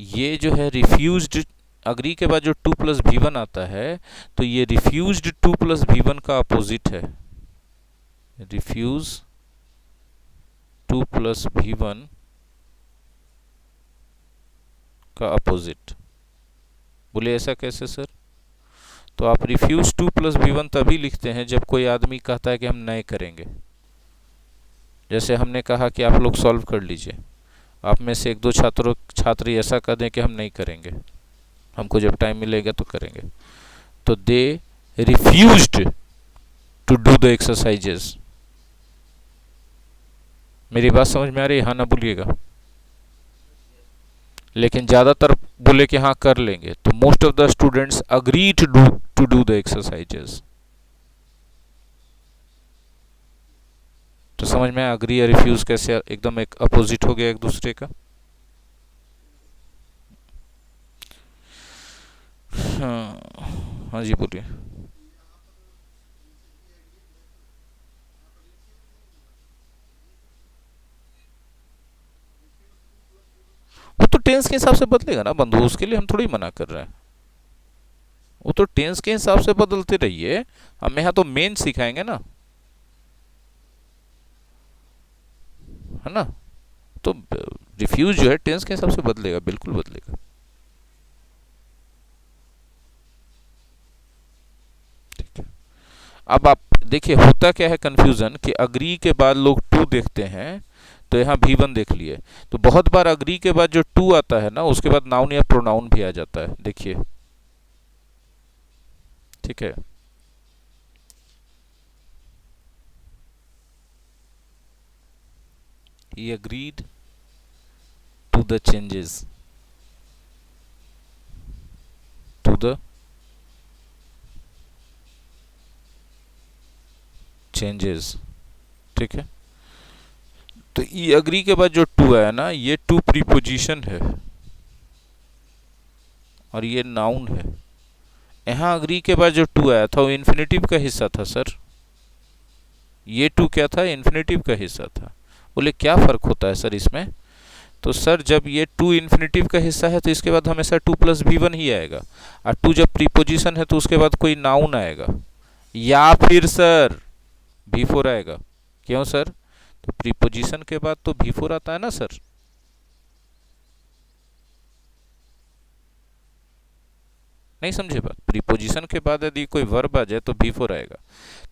ये जो है रिफ्यूज्ड। अग्री के बाद जो टू प्लस V1 आता है तो ये रिफ्यूज्ड टू प्लस V1 का अपोजिट है। रिफ्यूज टू प्लस V1 का अपोजिट। बोले ऐसा कैसे सर? तो आप रिफ्यूज टू प्लस V1 तभी लिखते हैं जब कोई आदमी कहता है कि हम नए करेंगे। जैसे हमने कहा कि आप लोग सॉल्व कर लीजिए, आप में से एक दो छात्र ऐसा कर दें कि हम नहीं करेंगे, हमको जब टाइम मिलेगा तो करेंगे, तो they refused to do the exercises. मेरी बात समझ में आ रही है? हाँ ना बोलिएगा। लेकिन ज़्यादातर बोले कि हाँ कर लेंगे, तो most of the students agree to do the exercises. तो समझ में अग्री या रिफ्यूज कैसे एकदम एक अपोजिट हो गया एक दूसरे का। हाँ हाँ जी बोलिए। वो तो टेंस के हिसाब से बदलेगा ना बंधु, उसके लिए हम थोड़ी मना कर रहे हैं। वो तो टेंस के हिसाब से बदलते रहिए, हम यहाँ तो मेन सिखाएंगे ना, है ना? तो रिफ्यूज जो है टेंस के हिसाब से बदलेगा, बिल्कुल बदलेगा। ठीक है। अब आप देखिए होता क्या है कंफ्यूजन कि अग्री के बाद लोग टू देखते हैं, तो यहाँ V1 देख लिए, तो बहुत बार अग्री के बाद जो टू आता है ना उसके बाद नाउन या प्रोनाउन भी आ जाता है, देखिए। ठीक है। He agreed to the changes, to the changes। ठीक है। तो ई अग्री के बाद जो टू है ना, ये टू प्रीपोजिशन है। और ये नाउन है। यहाँ अग्री के बाद जो टू आया था वो इन्फिनेटिव का हिस्सा था सर, ये टू क्या था, इन्फिनेटिव का हिस्सा था। बोले क्या फ़र्क होता है सर इसमें? तो सर जब ये टू इन्फिनेटिव का हिस्सा है तो इसके बाद हमेशा टू प्लस भी वन ही आएगा, और टू जब प्रीपोजिशन है तो उसके बाद कोई नाउन आएगा, या फिर सर भी फोर आएगा। क्यों सर? तो प्रीपोजिशन के बाद तो भी फोर आता है ना सर। नहीं समझे बात? प्रीपोजिशन के बाद यदि कोई वर्ब आ जाए तो भी फोर आएगा।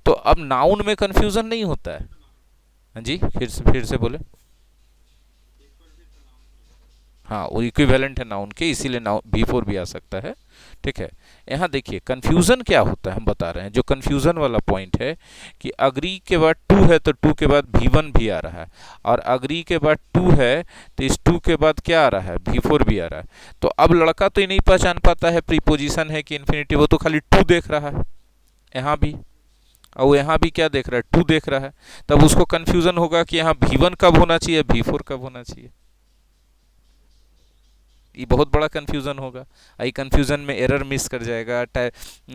तो अब नाउन में कंफ्यूजन नहीं होता है। हाँ जी, फिर से बोले। हाँ, वो इक्विवेलेंट है नाउन के, इसीलिए नाउन भी फोर भी आ सकता है। ठीक है, यहाँ देखिए कंफ्यूजन क्या होता है, हम बता रहे हैं। जो कंफ्यूजन वाला पॉइंट है कि अग्री के बाद टू है तो टू के बाद भी वन भी आ रहा है, और अग्री के बाद टू है तो इस टू के बाद क्या आ रहा है, भी फोर भी आ रहा है। तो अब लड़का तो ये नहीं पहचान पाता है प्रीपोजिशन है कि इन्फिनिटिव, वो तो खाली टू देख रहा है यहाँ भी, और यहाँ भी क्या देख रहा है, टू देख रहा है। तब उसको कंफ्यूजन होगा कि यहाँ भी वन कब होना चाहिए, भी फोर कब होना चाहिए। ये बहुत बड़ा कंफ्यूजन होगा। आई कंफ्यूजन में एरर मिस कर जाएगा,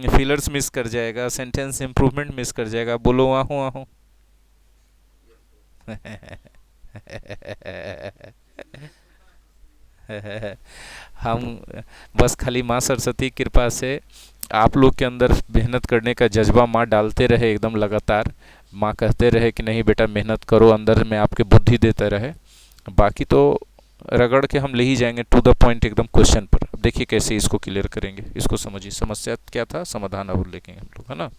फिलर्स मिस कर जाएगा, सेंटेंस इंप्रूवमेंट मिस कर जाएगा। बोलो आहू आहू। हम बस खाली माँ सरस्वती की कृपा से आप लोग के अंदर मेहनत करने का जज्बा माँ डालते रहे एकदम लगातार। माँ कहते रहे कि नहीं बेटा मेहनत करो, अंदर में आपके बुद्धि देते रहे। बाकी तो रगड़ के हम ले ही जाएंगे टू द पॉइंट एकदम क्वेश्चन पर। अब देखिए कैसे इसको क्लियर करेंगे, इसको समझिए। समस्या क्या था, समाधान अब लेंगे हम लोग, है ना।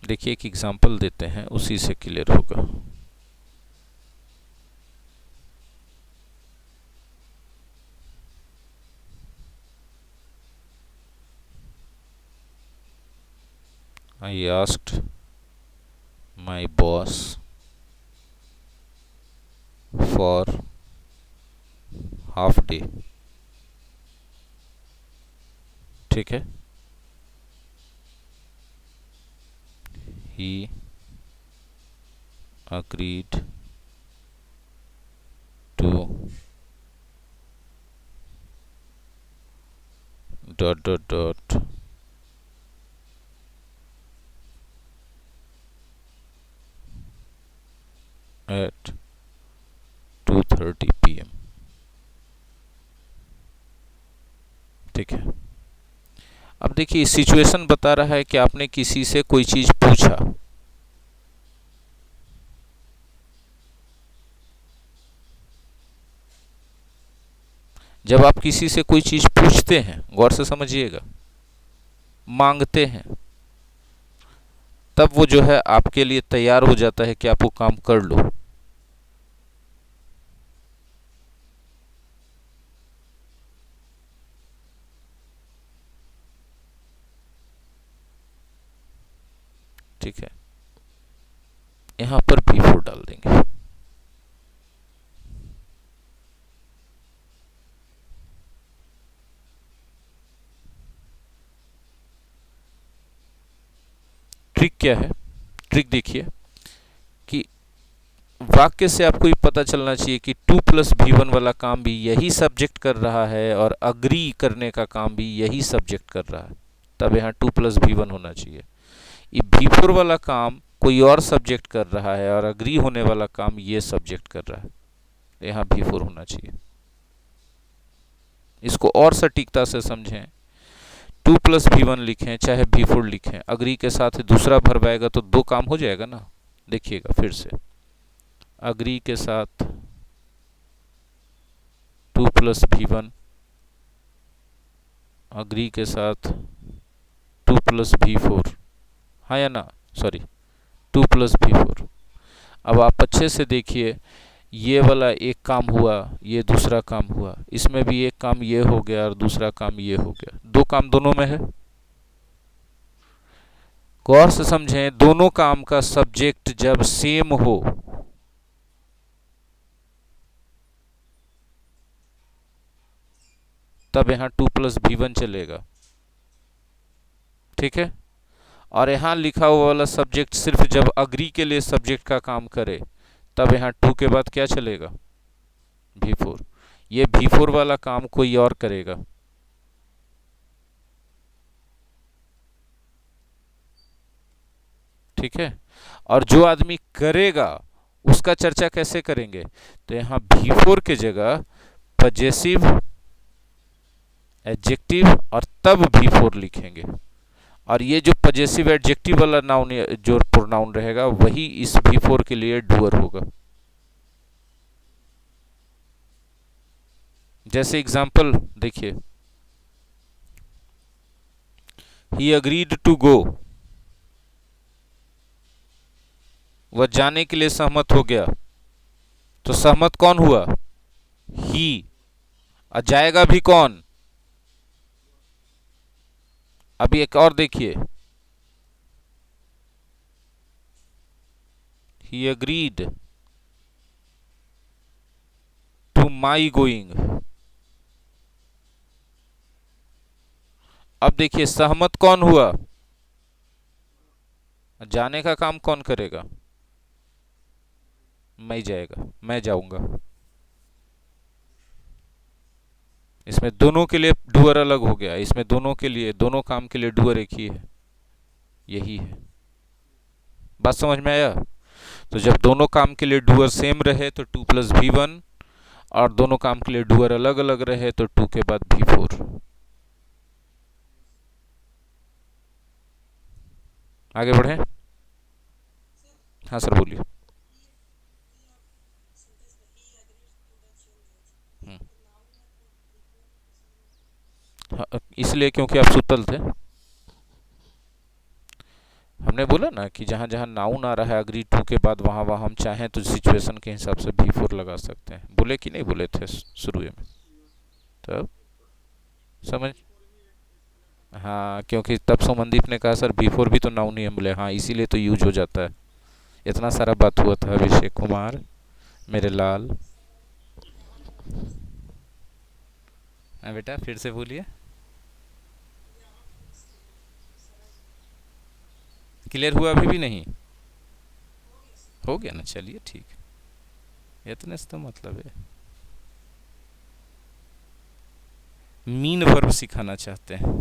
देखिए एक एग्जांपल देते हैं, उसी से क्लियर होगा। I asked my boss for half day। ठीक है, he agreed to dot dot dot at 2:30 PM। ठीक है, अब देखिए सिचुएशन बता रहा है कि आपने किसी से कोई चीज पूछा। जब आप किसी से कोई चीज पूछते हैं, गौर से समझिएगा, मांगते हैं, तब वो जो है आपके लिए तैयार हो जाता है कि आप वो काम कर लो। ठीक है, यहां पर भी फोर डाल देंगे। ट्रिक क्या है? ट्रिक देखिए कि वाक्य से आपको ये पता चलना चाहिए कि टू प्लस भी वन वाला काम भी यही सब्जेक्ट कर रहा है, और अग्री करने का काम भी यही सब्जेक्ट कर रहा है। तब यहाँ टू प्लस भी वन होना चाहिए। ये भी फोर वाला काम कोई और सब्जेक्ट कर रहा है, और अग्री होने वाला काम ये सब्जेक्ट कर रहा है। यहाँ भी फोर होना चाहिए। इसको और सटीकता से समझें, टू प्लस भी वन लिखें चाहे भी फोर लिखें, अग्री के साथ दूसरा वर्ब आएगा तो दो काम हो जाएगा ना। देखिएगा फिर से, अग्री के साथ टू प्लस भी वन, अग्री के साथ टू प्लस भी फोर, हाँ या ना, सॉरी टू प्लस भी फोर। अब आप अच्छे से देखिए, ये वाला एक काम हुआ, ये दूसरा काम हुआ, इसमें भी एक काम ये हो गया और दूसरा काम ये हो गया। दो काम दोनों में है। गौर से समझें, दोनों काम का सब्जेक्ट जब सेम हो, तब यहां टू प्लस भी वन चलेगा। ठीक है, और यहां लिखा हुआ वाला सब्जेक्ट सिर्फ जब अग्री के लिए सब्जेक्ट का काम करे तब यहाँ टू के बाद क्या चलेगा, V4। ये V4 वाला काम कोई और करेगा। ठीक है, और जो आदमी करेगा उसका चर्चा कैसे करेंगे, तो यहाँ V4 के जगह पजेसिव एडजेक्टिव और तब V4 लिखेंगे। और ये जो पजेसिव एडजेक्टिव वाला नाउन जो प्रोनाउन रहेगा वही इस V4 के लिए डूअर होगा। जैसे एग्जांपल देखिए, ही अग्रीड टू गो, वह जाने के लिए सहमत हो गया। तो सहमत कौन हुआ, ही, और जाएगा भी कौन। अभी एक और देखिए, he agreed to my going. अब देखिए सहमत कौन हुआ, जाने का काम कौन करेगा, मैं जाएगा, मैं जाऊंगा। इसमें दोनों के लिए डूअर अलग हो गया, इसमें दोनों के लिए, दोनों काम के लिए डूअर एक ही है, यही है। बात समझ में आया। तो जब दोनों काम के लिए डूअर सेम रहे तो 2+V1, और दोनों काम के लिए डूअर अलग अलग रहे तो 2 के बाद V4। आगे बढ़े। हाँ सर बोलिए। हाँ, इसलिए क्योंकि आप सुतल थे। हमने बोला ना कि जहाँ जहाँ नाउन आ रहा है अग्री टू के बाद वहाँ वहाँ हम चाहें तो सिचुएशन के हिसाब से V4 लगा सकते हैं। बोले कि नहीं बोले थे शुरू में, तब समझ। हाँ, क्योंकि तब सुमनदीप ने कहा सर V4 भी तो नाउन ही है। बोले हाँ, इसीलिए तो यूज हो जाता है। इतना सारा बात हुआ था। अभिषेक कुमार, मेरे लाल। हाँ बेटा, फिर से बोलिए। क्लियर हुआ अभी भी नहीं? हो गया ना, चलिए ठीक है। इतने से तो मतलब है। मीन वर्ब सिखाना चाहते हैं,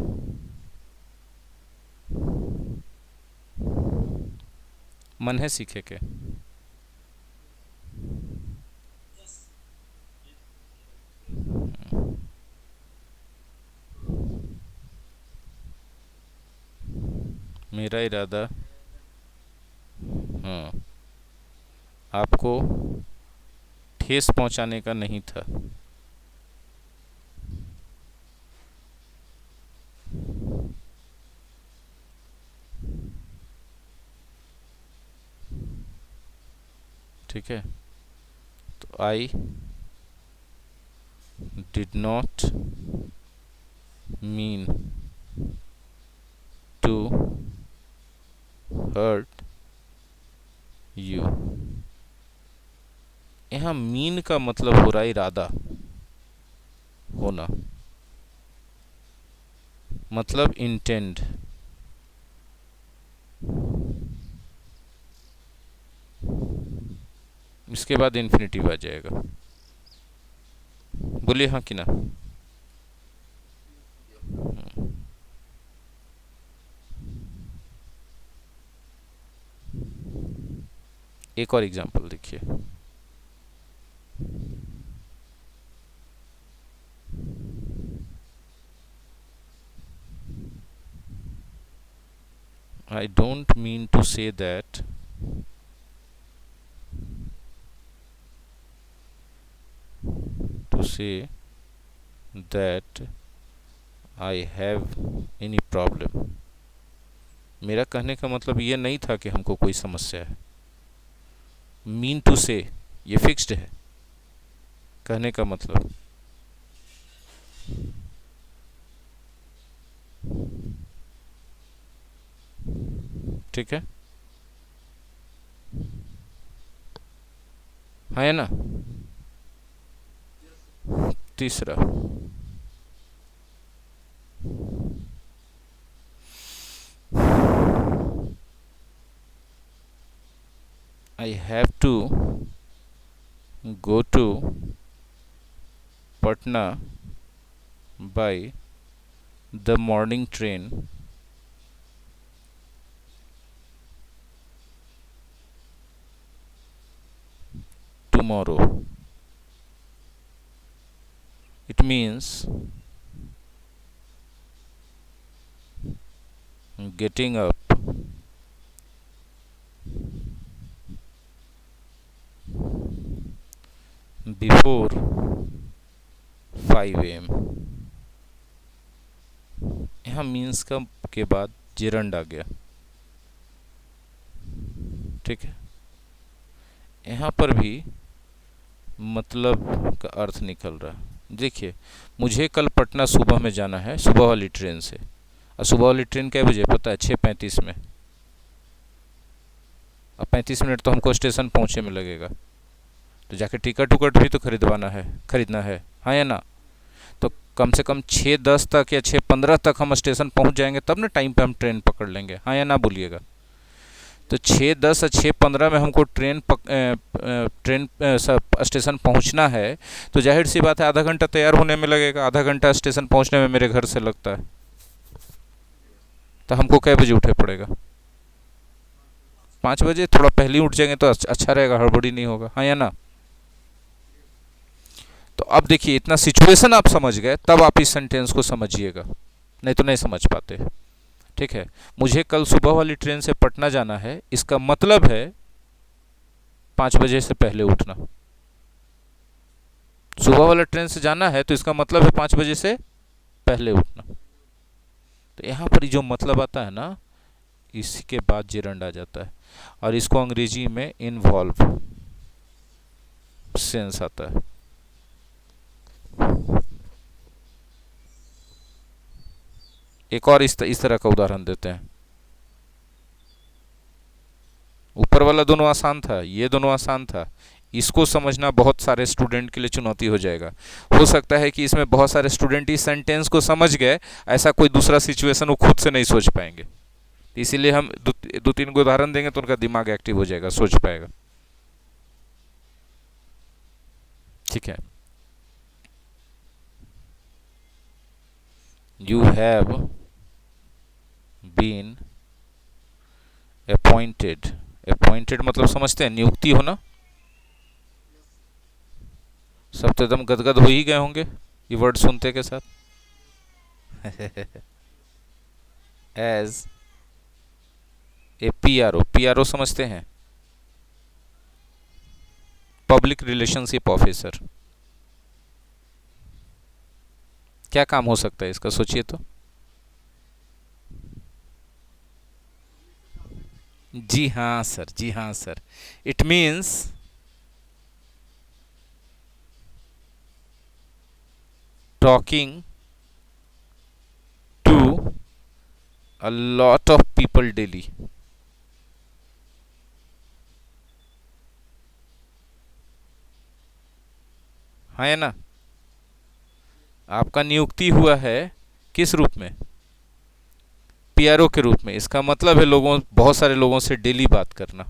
मन है सीखे के। मेरा इरादा, हाँ, आपको ठेस पहुंचाने का नहीं था। ठीक है, तो I did not mean to hurt you. यहाँ मीन का मतलब हो रहा है इरादा होना, मतलब इंटेंड। इसके बाद इन्फिनिटिव आ जाएगा। बोलिए हाँ कि ना। एक और एग्जांपल देखिए, I don't mean to say that I have any problem। मेरा कहने का मतलब ये नहीं था कि हमको कोई समस्या है। मीन टू से ये फिक्स्ड है, कहने का मतलब। ठीक है, हाँ है ना। तीसरा, I have to go to Patna by the morning train tomorrow. It means getting up before 5 AM। यहाँ मीन्स का के बाद जिरंड आ गया, ठीक है। यहाँ पर भी मतलब का अर्थ निकल रहा है। देखिए, मुझे कल पटना सुबह में जाना है, सुबह वाली ट्रेन से। और सुबह वाली ट्रेन क्या बजे पता है? 6:35 में। अब 35 मिनट तो हमको स्टेशन पहुँचे में लगेगा, तो जाके टिकट उकट भी तो खरीदना है, हाँ या ना। तो कम से कम 6:10 तक या 6:15 तक हम स्टेशन पहुंच जाएंगे, तब ना टाइम पे हम ट्रेन पकड़ लेंगे, हाँ या ना बोलिएगा। तो 6:10 और 6:15 में हमको स्टेशन पहुंचना है, तो जाहिर सी बात है आधा घंटा तैयार होने में लगेगा, आधा घंटा स्टेशन पहुंचने में मेरे घर से लगता है। तो हमको कै बजे उठे पड़ेगा? 5 बजे। थोड़ा पहले उठ जाएंगे तो अच्छा रहेगा, हड़बड़ी नहीं होगा, हाँ या ना। तो अब देखिए, इतना सिचुएशन आप समझ गए, तब आप इस सेंटेंस को समझिएगा, नहीं तो नहीं समझ पाते, ठीक है। मुझे कल सुबह वाली ट्रेन से पटना जाना है, इसका मतलब है 5 बजे से पहले उठना। सुबह वाला ट्रेन से जाना है तो इसका मतलब है 5 बजे से पहले उठना। तो यहाँ पर जो मतलब आता है ना, इसके बाद जिरंड आ जाता है, और इसको अंग्रेजी में इन्वॉल्व सेंस आता है। एक और इस तरह का उदाहरण देते हैं। ऊपर वाला दोनों आसान था, ये दोनों आसान था। इसको समझना बहुत सारे स्टूडेंट के लिए चुनौती हो जाएगा। हो सकता है कि इसमें बहुत सारे स्टूडेंट इस सेंटेंस को समझ गए, ऐसा कोई दूसरा सिचुएशन वो खुद से नहीं सोच पाएंगे। इसीलिए हम दो तीन को उदाहरण देंगे तो उनका दिमाग एक्टिव हो जाएगा, सोच पाएगा, ठीक है। You have been appointed। appointed मतलब समझते हैं, नियुक्ति होना। सब तो एकदम गदगद हो ही गए होंगे ये वर्ड सुनते के साथ। As a PRO. पीआरओ समझते हैं? Public relationship officer. क्या काम हो सकता है इसका, सोचिए तो। जी हाँ सर, जी हाँ sir. It means talking to a lot of people daily। हाँ है ना। आपका नियुक्ति हुआ है किस रूप में? पीआरओ के रूप में। इसका मतलब है बहुत सारे लोगों से डेली बात करना,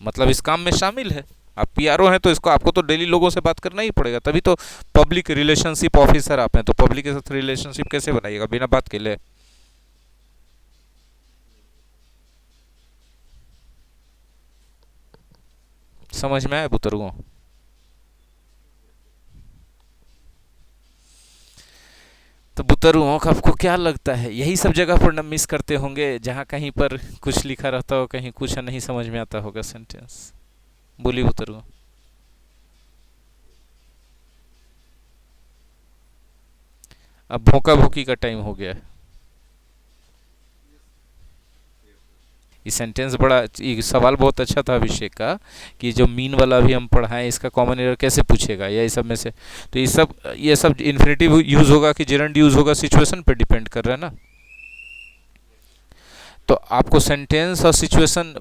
मतलब इस काम में शामिल है। आप पीआरओ हैं तो इसको आपको तो डेली लोगों से बात करना ही पड़ेगा, तभी तो पब्लिक रिलेशनशिप ऑफिसर आप हैं। तो पब्लिक के साथ रिलेशनशिप कैसे बनाइएगा बिना बात के लिए? समझ में आया बुतरुओं? तो बुतरुओं का आपको क्या लगता है, यही सब जगह पर न मिस करते होंगे जहां कहीं पर कुछ लिखा रहता हो, कहीं कुछ नहीं समझ में आता होगा सेंटेंस? बोली बुतरुओं। अब भोंका भोकी का टाइम हो गया है। ये सेंटेंस बड़ा, ये सवाल बहुत अच्छा था अभिषेक का, कि जो मीन वाला भी हम पढ़ाएं, इसका कॉमन एरर कैसे पूछेगा, या ये सब में से। तो ये सब इन्फिनेटिव यूज होगा कि जेरंड यूज होगा, सिचुएशन पे डिपेंड कर रहा है ना। तो आपको सेंटेंस और सिचुएशन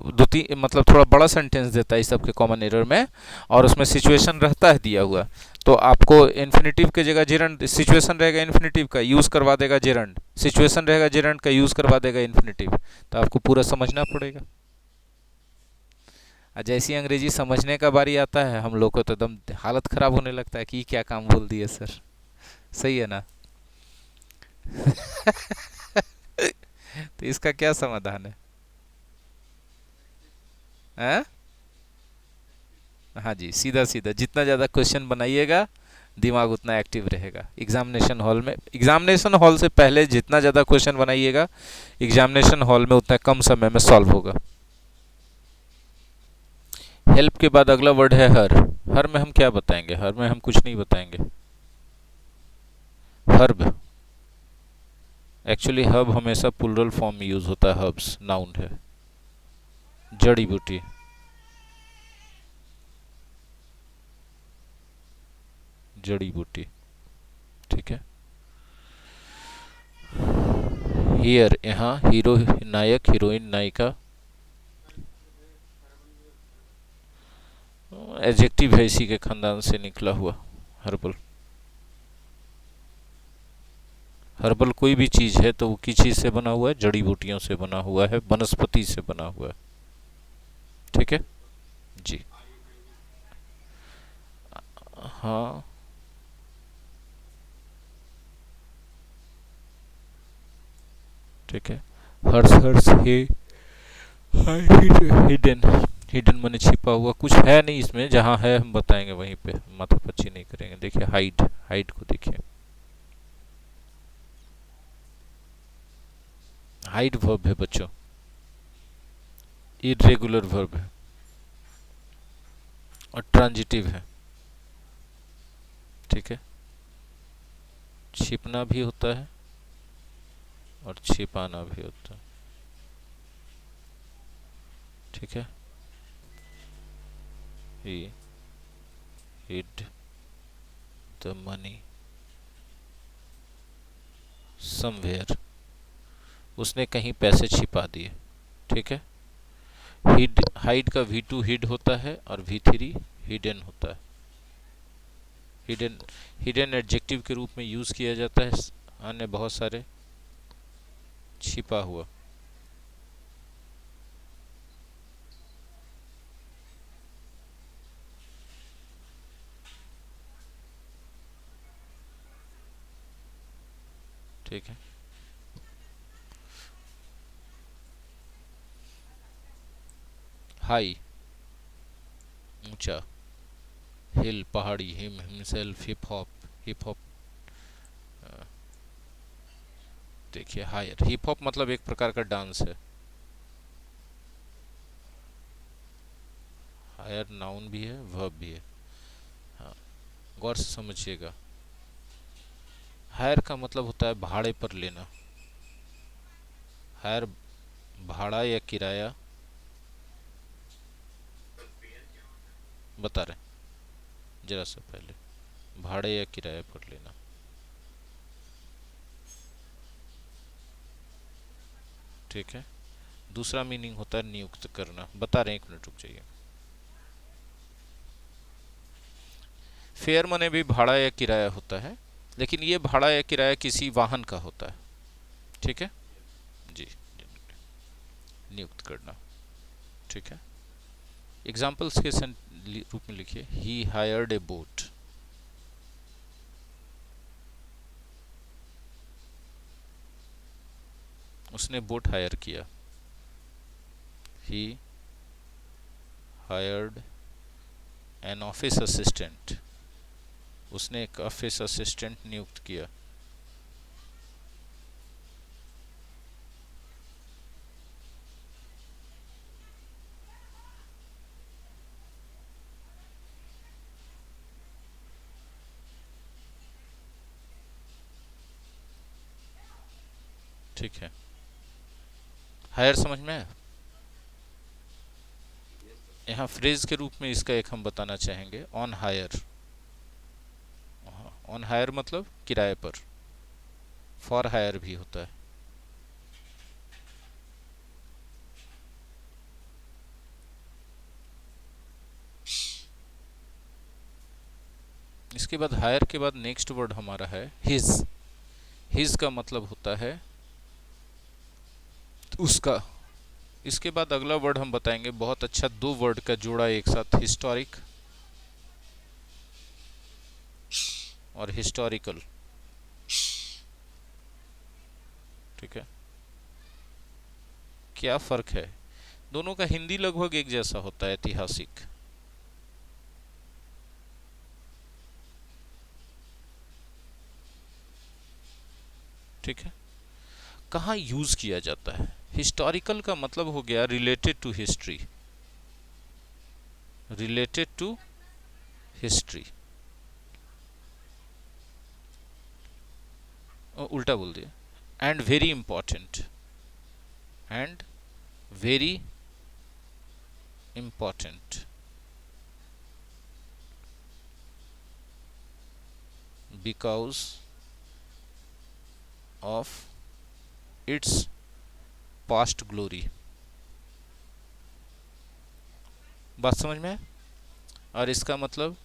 मतलब थोड़ा बड़ा सेंटेंस देता है इस सब के कॉमन एरर में, और उसमें सिचुएशन रहता है दिया हुआ। तो आपको इन्फिनेटिव के जगह जेरंड, सिचुएशन रहेगा इन्फिनेटिव का, यूज़ करवा देगा जेरंड। सिचुएशन रहेगा जेरंड का, यूज़ करवा देगा इन्फिनेटिव। तो आपको पूरा समझना पड़ेगा। और जैसी अंग्रेजी समझने का बारी आता है हम लोग को तो एकदम हालत खराब होने लगता है कि क्या काम बोल दिए सर। सही है ना? तो इसका क्या समाधान है? हैं? हाँ जी, सीधा सीधा जितना ज़्यादा क्वेश्चन बनाइएगा दिमाग उतना एक्टिव रहेगा एग्जामिनेशन हॉल में। एग्जामिनेशन हॉल से पहले जितना ज़्यादा क्वेश्चन बनाइएगा एग्जामिनेशन हॉल में उतना कम समय में सॉल्व होगा। हेल्प के बाद अगला वर्ड है हर। हर में हम क्या बताएंगे? हर में हम कुछ नहीं बताएंगे। हर्ब, एक्चुअली हर्ब हमेशा प्लूरल फॉर्म में यूज होता है। हर्ब्स नाउन है। जड़ी बूटी, जड़ी बूटी, ठीक है। हियर, यहाँ। हीरो नायक, हीरोइन नायिका। एडजेक्टिव है, इसी के खानदान से निकला हुआ। हर्बल, हर्बल कोई भी चीज है तो वो किस चीज से बना हुआ है? जड़ी बूटियों से बना हुआ है, वनस्पति से बना हुआ है। ठीक है जी। हाँ, ठीक है। हर्ष, हर्ष हे, हिडन, हिडन माने छिपा हुआ। कुछ है नहीं इसमें, जहाँ है हम बताएंगे वहीं पे, माथापच्ची नहीं करेंगे। देखिए हाइड, हाइड को देखिए। हाइड वर्ब है बच्चों, इरेगुलर वर्ब है और ट्रांजिटिव है। ठीक है, छिपना भी होता है और छिपाना भी होता है। ठीक है। ही hid the money somewhere, उसने कहीं पैसे छिपा दिए। ठीक है। हिड, हाइड का V2 हिड होता है और V3 हिडन होता है। हिडन, हिडन एडजेक्टिव के रूप में यूज किया जाता है अन्य बहुत सारे। छिपा हुआ, ठीक है। हाई, ऊंचा। हिल, पहाड़ी। Him, himself, hip hop, hip hop. देखिए हायर, हिप हॉप मतलब एक प्रकार का डांस है। हायर नाउन भी है, वर्ब भी है। हाँ, गौर से समझिएगा। हायर का मतलब होता है भाड़े पर लेना। हायर भाड़ा या किराया, बता रहे हैं जरा सा पहले। भाड़े या किराया पर लेना। ठीक है। दूसरा मीनिंग होता है नियुक्त करना। बता रहे हैं, एक मिनट रुक जाइए। फेयर मने भी भाड़ा या किराया होता है, लेकिन ये भाड़ा या किराया किसी वाहन का होता है। ठीक है जी, नियुक्त करना। ठीक है। एग्जाम्पल्स के रूप में लिखिए। ही हायर्ड ए बोट, उसने बोट हायर किया। ही हायर्ड एन ऑफिस असिस्टेंट, उसने एक ऑफिस असिस्टेंट नियुक्त किया। ठीक है। हायर समझ में आया? यहाँ फ्रेज के रूप में इसका एक हम बताना चाहेंगे, ऑन हायर। ऑन हायर मतलब किराए पर। फॉर हायर भी होता है। इसके बाद हायर के बाद नेक्स्ट वर्ड हमारा है हिज। हिज का मतलब होता है उसका, इसके बाद अगला वर्ड हम बताएंगे, बहुत अच्छा, दो वर्ड का जोड़ा एक साथ, हिस्टोरिक और हिस्टोरिकल। ठीक है, क्या फर्क है? दोनों का हिंदी लगभग एक जैसा होता है, ऐतिहासिक। ठीक है, कहाँ यूज किया जाता है? हिस्टोरिकल का मतलब हो गया related to history, related to history. उल्टा बोल दिया, and very important, and very important, because of its past glory. बात समझ में है? और इसका मतलब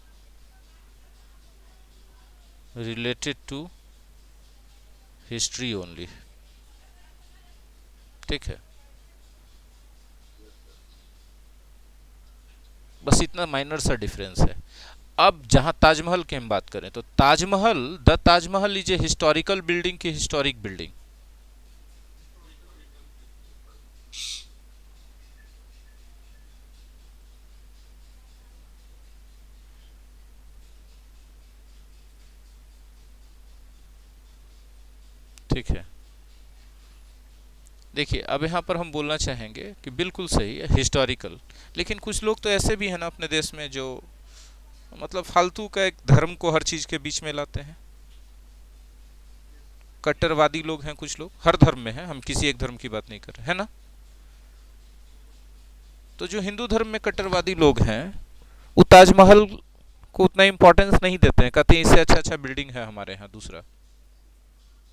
रिलेटेड टू हिस्ट्री ओनली। ठीक है, बस इतना माइनर सा डिफरेंस है। अब जहां ताजमहल की हम बात करें तो Taj Mahal, the Taj Mahal is a historical building की हिस्टोरिक बिल्डिंग? ठीक है, देखिए अब यहाँ पर हम बोलना चाहेंगे कि बिल्कुल सही है हिस्टोरिकल, लेकिन कुछ लोग तो ऐसे भी हैं ना अपने देश में जो मतलब फालतू का एक धर्म को हर चीज के बीच में लाते हैं। कट्टरवादी लोग हैं कुछ लोग, हर धर्म में हैं, हम किसी एक धर्म की बात नहीं कर रहे है ना। तो जो हिंदू धर्म में कट्टरवादी लोग हैं वो ताजमहल को उतना इंपॉर्टेंस नहीं देते हैं, कहते हैं इससे अच्छा अच्छा बिल्डिंग है हमारे यहाँ दूसरा,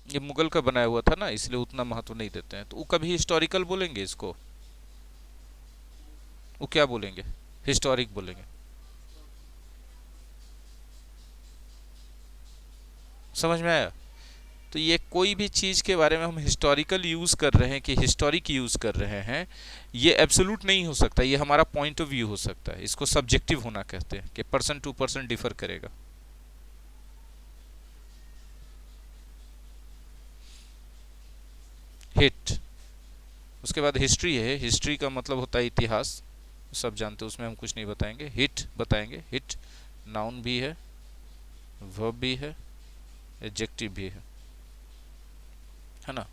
ये मुगल का बनाया हुआ था ना, इसलिए उतना महत्व नहीं देते हैं। तो वो कभी हिस्टोरिकल बोलेंगे इसको? वो क्या बोलेंगे? हिस्टोरिक बोलेंगे। समझ में आया? तो ये कोई भी चीज के बारे में हम हिस्टोरिकल यूज कर रहे हैं कि हिस्टोरिक यूज कर रहे हैं, ये एब्सोल्यूट नहीं हो सकता, ये हमारा पॉइंट ऑफ व्यू हो सकता है। इसको सब्जेक्टिव होना कहते हैं कि पर्सन टू पर्सन डिफर करेगा। हिट, उसके बाद हिस्ट्री है, हिस्ट्री का मतलब होता है इतिहास, सब जानते हैं, उसमें हम कुछ नहीं बताएंगे। हिट बताएंगे, हिट नाउन भी है, वर्ब भी है, एडजेक्टिव भी है ना।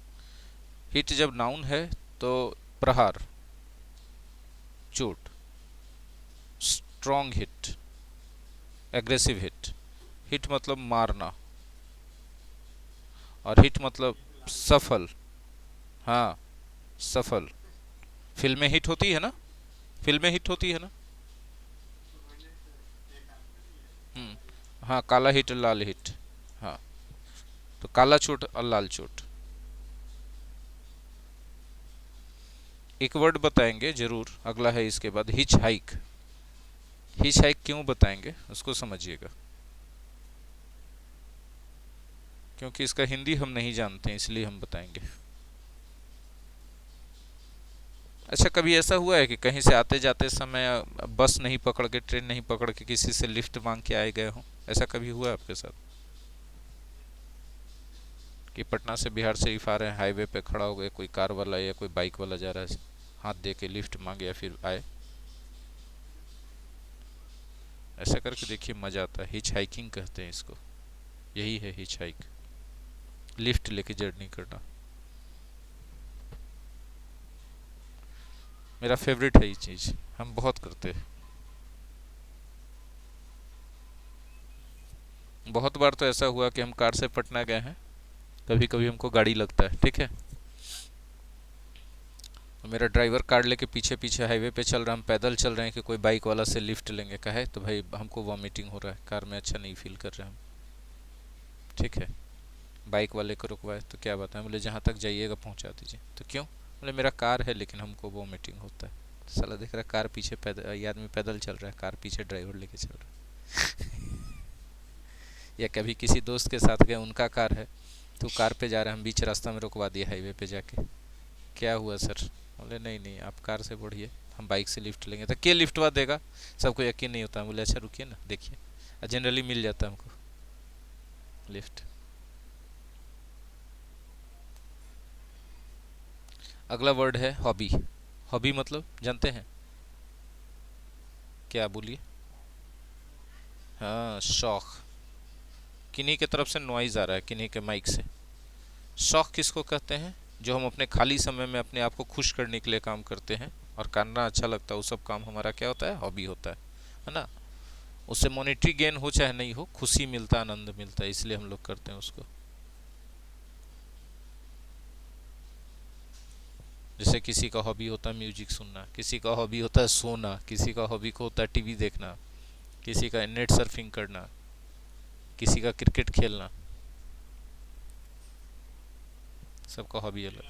हिट जब नाउन है तो प्रहार, चोट, strong hit, aggressive hit. Hit मतलब मारना, और हिट मतलब सफल। हाँ, सफल। फिल्में हिट होती है ना, फिल्में हिट होती है ना। हाँ, काला हिट लाल हिट। हाँ, तो काला चोट और लाल चोट। एक वर्ड बताएंगे जरूर, अगला है इसके बाद हिच हाइक। हिच हाइक क्यों बताएंगे उसको समझिएगा, क्योंकि इसका हिंदी हम नहीं जानते हैं इसलिए हम बताएंगे। अच्छा, कभी ऐसा हुआ है कि कहीं से आते जाते समय बस नहीं पकड़ के, ट्रेन नहीं पकड़ के किसी से लिफ्ट मांग के आए गए हो? ऐसा कभी हुआ आपके साथ कि पटना से बिहार शरीफ आ रहे हैं, हाईवे पे खड़ा हो गए, कोई कार वाला या कोई बाइक वाला जा रहा है, हाथ दे के लिफ्ट मांगे या फिर आए? ऐसा करके देखिए, मजा आता है। हिच हाइकिंग कहते हैं इसको, यही है हिच हाइक, लिफ्ट लेके जर्नी करना। मेरा फेवरेट है ये चीज, हम बहुत करते हैं। बहुत बार तो ऐसा हुआ कि हम कार से पटना गए हैं, कभी कभी हमको गाड़ी लगता है, ठीक है, तो मेरा ड्राइवर कार लेके पीछे पीछे हाईवे पे चल रहा है, हम पैदल चल रहे हैं कि कोई बाइक वाला से लिफ्ट लेंगे, कहे तो भाई हमको वॉमिटिंग हो रहा है, कार में अच्छा नहीं फील कर रहे हैं हम। ठीक है, बाइक वाले को रुकवाए तो क्या बात है, बोले जहाँ तक जाइएगा पहुँचा दीजिए। तो क्यों? बोले मेरा कार है लेकिन हमको वॉमिटिंग होता है। तो साला देख रहा है कार पीछे पैदल, ये आदमी पैदल चल रहा है, कार पीछे ड्राइवर लेके चल रहा है। या कभी किसी दोस्त के साथ गए, उनका कार है तो कार पे जा रहे हैं, हम बीच रास्ता में रुकवा दिए हाईवे पे जाके, क्या हुआ सर? बोले नहीं नहीं, आप कार से बढ़िए, हम बाइक से लिफ्ट लेंगे। तो के लिफ्टवा देगा? सबको यकीन नहीं होता। बोले अच्छा रुकिए ना, देखिए, जनरली मिल जाता है हमको लिफ्ट। अगला वर्ड है हॉबी। हॉबी मतलब जानते हैं क्या? बोलिए। हाँ, शौक। किन्हीं की तरफ से नॉइज आ रहा है, किन्हीं के माइक से। शौक किसको कहते हैं? जो हम अपने खाली समय में अपने आप को खुश करने के लिए काम करते हैं और करना अच्छा लगता है, वो सब काम हमारा क्या होता है? हॉबी होता है ना। उससे मॉनेटरी गेन हो चाहे नहीं हो, खुशी मिलता है, आनंद मिलता है, इसलिए हम लोग करते हैं उसको। जैसे किसी का हॉबी होता है म्यूजिक सुनना, किसी का हॉबी होता है सोना, किसी का हॉबी को होता है टीवी देखना, किसी का नेट सर्फिंग करना, किसी का क्रिकेट खेलना। सबका हॉबी अलग।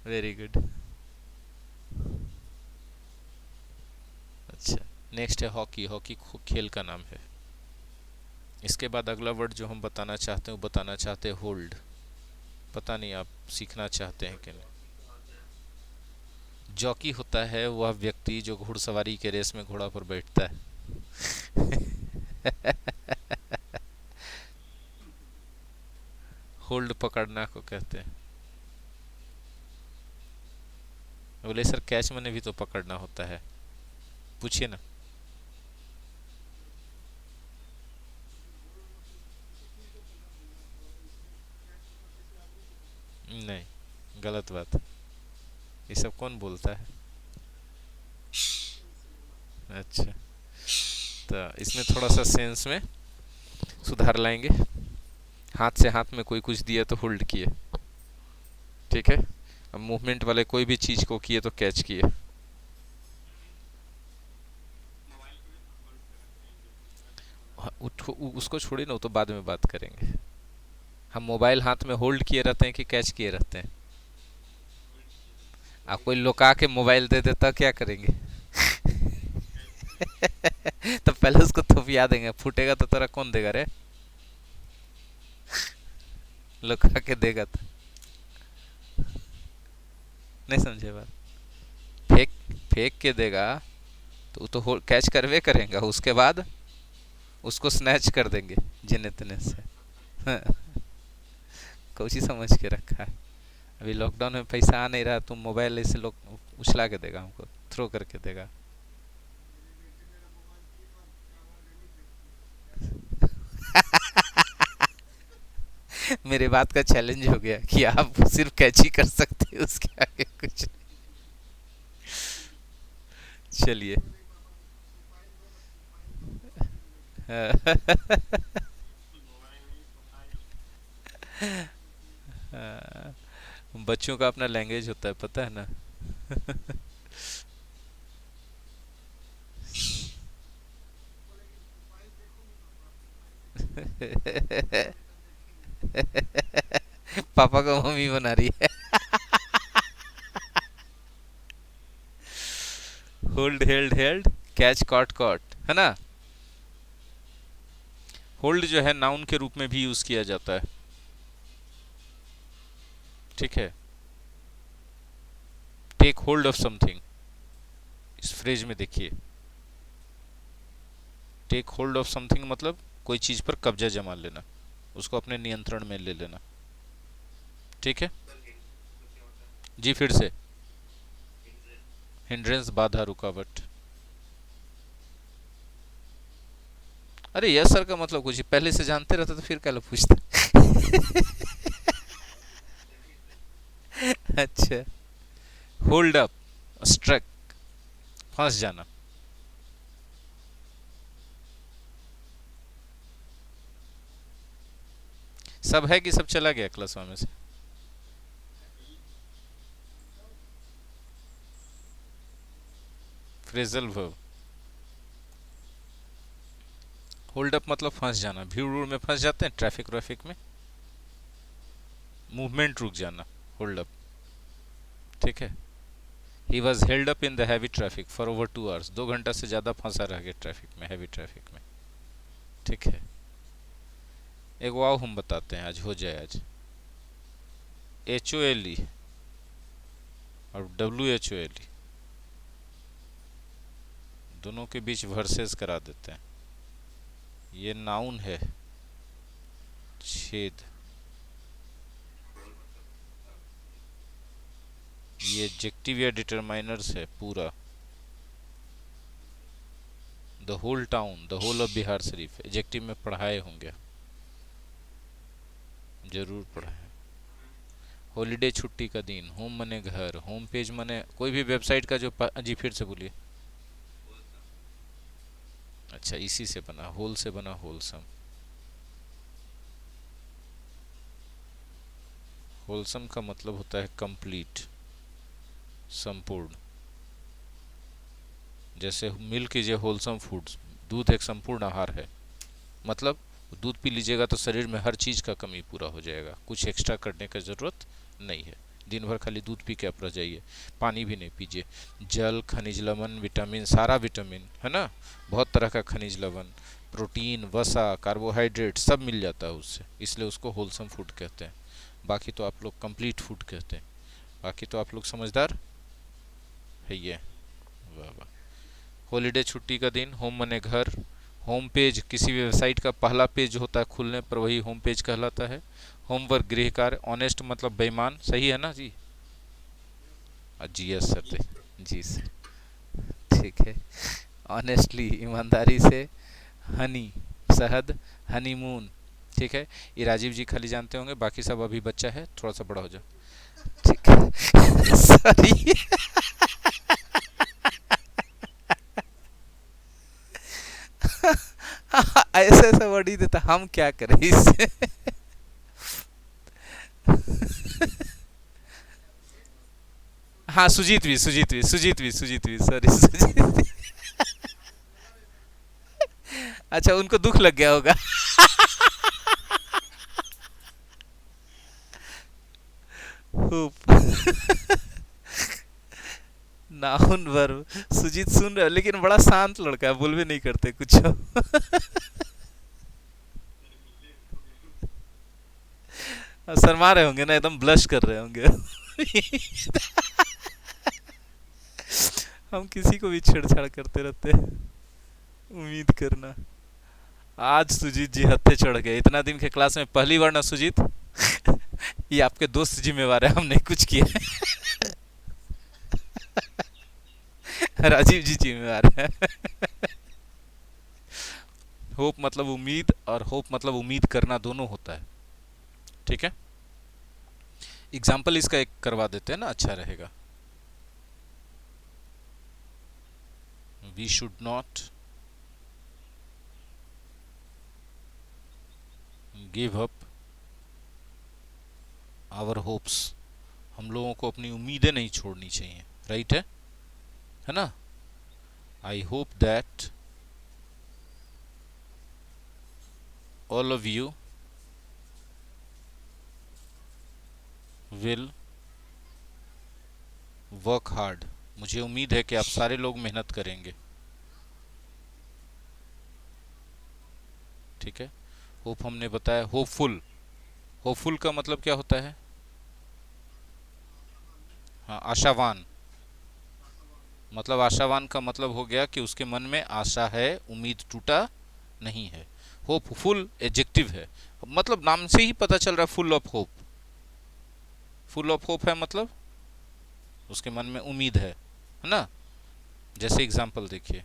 Very good. अच्छा, नेक्स्ट है हॉकी। हॉकी खेल का नाम है। इसके बाद अगला वर्ड जो हम बताना चाहते हैं, वो बताना चाहते हैं होल्ड। पता नहीं आप सीखना चाहते हैं कि नहीं। जॉकी होता है वह व्यक्ति जो घुड़सवारी के रेस में घोड़ा पर बैठता है। होल्ड पकड़ना को कहते हैं। बोले सर कैच मैंने भी तो पकड़ना होता है। पूछिए ना। नहीं, गलत बात। ये सब कौन बोलता है? अच्छा, तो इसमें थोड़ा सा सेंस में सुधार लाएंगे। हाथ से हाथ में कोई कुछ दिया तो होल्ड किए, ठीक है। अब मूवमेंट वाले कोई भी चीज को किए तो कैच किए। हाँ, उसको छोड़िए ना, वो तो बाद में बात करेंगे। हम मोबाइल हाथ में होल्ड किए रहते हैं कि कैच किए रहते हैं? आप कोई लुका के मोबाइल दे देता क्या करेंगे? तो पहले उसको थोपिया देंगे, फूटेगा तो तेरा कौन देगा रे? लुका के देगा तो। नहीं समझे बात? फेंक फेंक के देगा तो वो तो कैच करवे करेंगे, उसके बाद उसको स्नैच कर देंगे जिने तिने से। हाँ, कोची समझ के रखा है। अभी लॉकडाउन में पैसा आ नहीं रहा, तुम मोबाइल ऐसे लोग उछला के देगा हमको, थ्रो करके देगा। मेरे बात का चैलेंज हो गया कि आप सिर्फ कैच ही कर सकते हैं, उसके आगे कुछ नहीं। चलिए। बच्चों का अपना लैंग्वेज होता है, पता है ना। पापा को मम्मी बना रही है। Hold held held, catch caught caught, है ना। होल्ड जो है नाउन के रूप में भी यूज किया जाता है, ठीक है। टेक होल्ड ऑफ समथिंग, इस फ्रेज में देखिए। टेक होल्ड ऑफ समथिंग मतलब कोई चीज पर कब्जा जमा लेना, उसको अपने नियंत्रण में ले लेना, ठीक है। जी फिर से। हिंड्रेंस, बाधा, रुकावट। अरे यस सर का मतलब कुछ पहले से जानते रहते तो फिर क्या लोग पूछते। अच्छा, होल्ड अप, स्ट्रक, फंस जाना। सब है कि सब चला गया क्लास में से? Phrasal verb. होल्ड अप मतलब फंस जाना, भीड़ में फंस जाते हैं, ट्रैफिक व्रैफिक में मूवमेंट रुक जाना, होल्ड अप, ठीक है। He was held up in the heavy traffic for over 2 hours, 2 घंटा से ज़्यादा फंसा रह गया ट्रैफिक में, हैवी ट्रैफिक में, ठीक है। एक वाव हम बताते हैं, आज हो जाए आज। HOLE और WHOLE, दोनों के बीच वर्सेस करा देते हैं। ये नाउन है, छेद। ये एडजेक्टिव या डिटरमाइनर्स है, पूरा। The whole town, the whole of Bihar Sharif, adjective में पढ़ाए होंगे, जरूर पढ़ाए। हॉलीडे, छुट्टी का दिन। होम मने घर, होम पेज मने कोई भी वेबसाइट का जो जी फिर से बोलिए। अच्छा, इसी से बना, होल से बना होलसम। होलसम का मतलब होता है कंप्लीट, संपूर्ण। जैसे milk is a wholesome food, दूध एक संपूर्ण आहार है। मतलब दूध पी लीजिएगा तो शरीर में हर चीज़ का कमी पूरा हो जाएगा, कुछ एक्स्ट्रा करने का ज़रूरत नहीं है। दिन भर खाली दूध पी के आप रह जाइए, पानी भी नहीं पीजिए। जल, खनिज लवण, विटामिन, सारा विटामिन है ना, बहुत तरह का खनिज लवण, प्रोटीन, वसा, कार्बोहाइड्रेट सब मिल जाता है उससे, इसलिए उसको होलसम फूड कहते हैं। बाकी तो आप लोग कंप्लीट फूड कहते हैं। बाकी तो आप लोग समझदार है ये। वाह वाह। हॉलीडे, छुट्टी का दिन। होम मने घर। होम पेज, किसी भी वेबसाइट का पहला पेज होता है खुलने पर, वही होम पेज कहलाता है। होमवर्क, गृह कार्य। ऑनेस्ट मतलब बेईमान, सही है ना जी? जी यस सर, जी सर, ठीक है। ऑनेस्टली, ईमानदारी से। हनी, शहद। हनीमून, ठीक है। ये राजीव जी खाली जानते होंगे, बाकी सब अभी बच्चा है, थोड़ा सा बड़ा हो जाओ, ठीक है। सॉरी। ऐसा ऐसा वर्ड ही देता, हम क्या करें इससे। हाँ, सुजीत भी, सुजीत भी, सुजीत भी, सुजीत भी, सॉरी, सुजीत भी। अच्छा, उनको दुख लग गया होगा। हुप। Noun verb. सुजीत सुन रहे हो, लेकिन बड़ा शांत लड़का है, बोल भी नहीं करते कुछ। शर्मा रहे होंगे ना, एकदम ब्लश कर रहे होंगे। हम किसी को भी छेड़छाड़ करते रहते हैं, उम्मीद करना। आज सुजीत जी हत्थे चढ़ गए, इतना दिन के क्लास में पहली बार ना सुजीत। ये आपके दोस्त जिम्मेवार है, हमने कुछ किया है। राजीव जी जिम्मेवार है। होप मतलब उम्मीद, और होप मतलब उम्मीद करना, दोनों होता है, ठीक है। एग्जाम्पल इसका एक करवा देते हैं ना, अच्छा रहेगा। We should not give up our hopes, हम लोगों को अपनी उम्मीदें नहीं छोड़नी चाहिए, राइट है ना। I hope that all of you will work hard, मुझे उम्मीद है कि आप सारे लोग मेहनत करेंगे, ठीक है। होप हमने बताया। होपफुल, होपफुल का मतलब क्या होता है? हाँ, आशावान। मतलब आशावान का मतलब हो गया कि उसके मन में आशा है, उम्मीद टूटा नहीं है। होपफुल एडजेक्टिव है, मतलब नाम से ही पता चल रहा है, full of hope. Full of hope है मतलब उसके मन में उम्मीद है ना। जैसे एग्जांपल देखिए,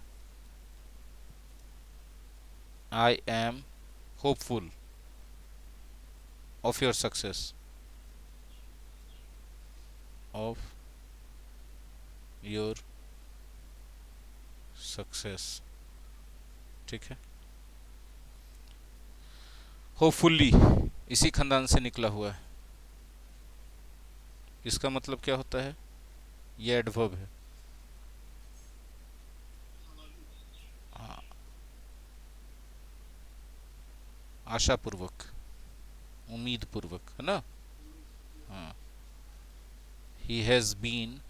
I am hopeful of your success, of your success, ठीक है। होपफुली इसी खानदान से निकला हुआ है। इसका मतलब क्या होता है? ये एडवर्ब है। हाँ, आशापूर्वक, उम्मीद पूर्वक, है ना। हाँ, he has been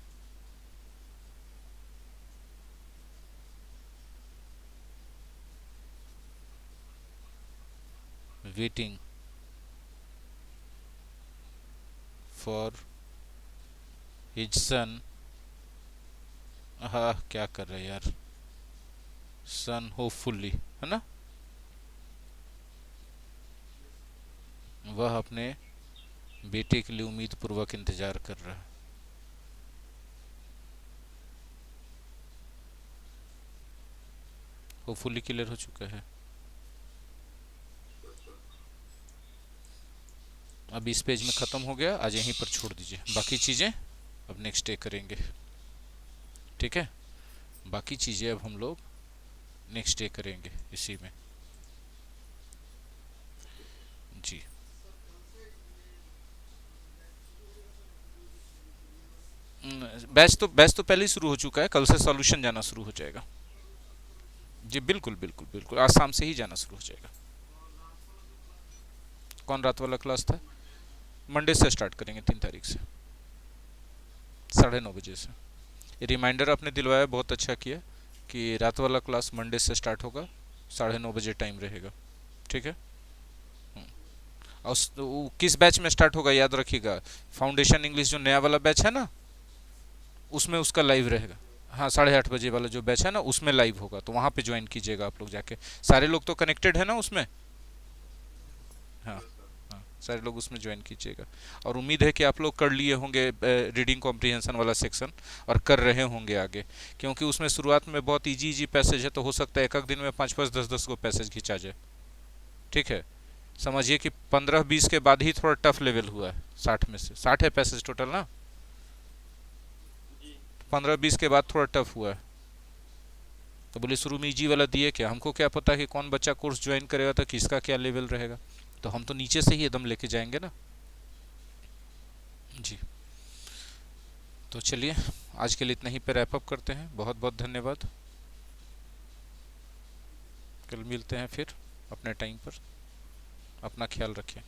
waiting for his son, हाँ क्या कर रहे हैं यार, सन होपफुली, है ना, वह अपने बेटे के लिए उम्मीद पूर्वक इंतजार कर रहा है। होपफुली क्लियर हो चुका है। अब इस पेज में ख़त्म हो गया, आज यहीं पर छोड़ दीजिए, बाकी चीज़ें अब नेक्स्ट डे करेंगे, ठीक है, बाकी चीज़ें अब हम लोग नेक्स्ट डे करेंगे इसी में जी। बैच तो पहले ही शुरू हो चुका है, कल से सॉल्यूशन जाना शुरू हो जाएगा जी, बिल्कुल बिल्कुल बिल्कुल, आज शाम से ही जाना शुरू हो जाएगा। कौन रात वाला क्लास था? मंडे से स्टार्ट करेंगे, 3 तारीख से 9:30 बजे से। ये रिमाइंडर आपने दिलवाया, बहुत अच्छा किया कि रात वाला क्लास मंडे से स्टार्ट होगा, 9:30 बजे टाइम रहेगा, ठीक है। और किस बैच में स्टार्ट होगा याद रखिएगा, फाउंडेशन इंग्लिश जो नया वाला बैच है ना, उसमें उसका लाइव रहेगा। हाँ, 8:30 बजे वाला जो बैच है ना, उसमें लाइव होगा, तो वहाँ पे ज्वाइन कीजिएगा आप लोग जाके। सारे लोग तो कनेक्टेड है ना उसमें? हाँ हाँ, सारे लोग उसमें ज्वाइन कीजिएगा। और उम्मीद है कि आप लोग कर लिए होंगे रीडिंग कॉम्प्रिहेंशन वाला सेक्शन, और कर रहे होंगे आगे, क्योंकि उसमें शुरुआत में बहुत इजी इजी पैसेज है, तो हो सकता है एक एक दिन में 5-5 10-10 को पैसेज खींचा जाए, ठीक है। समझिए कि 15-20 के बाद ही थोड़ा टफ लेवल हुआ है, 60 में से 60 है पैसेज टोटल ना, 15-20 के बाद थोड़ा टफ हुआ है। तो बोले शुरू में इजी वाला दिए क्या, हमको क्या पता कि कौन बच्चा कोर्स ज्वाइन करेगा तो किसका क्या लेवल रहेगा, तो हम तो नीचे से ही एकदम लेके जाएंगे ना जी। तो चलिए आज के लिए इतना ही पे रैप अप करते हैं, बहुत बहुत धन्यवाद, कल मिलते हैं फिर अपने टाइम पर, अपना ख्याल रखें।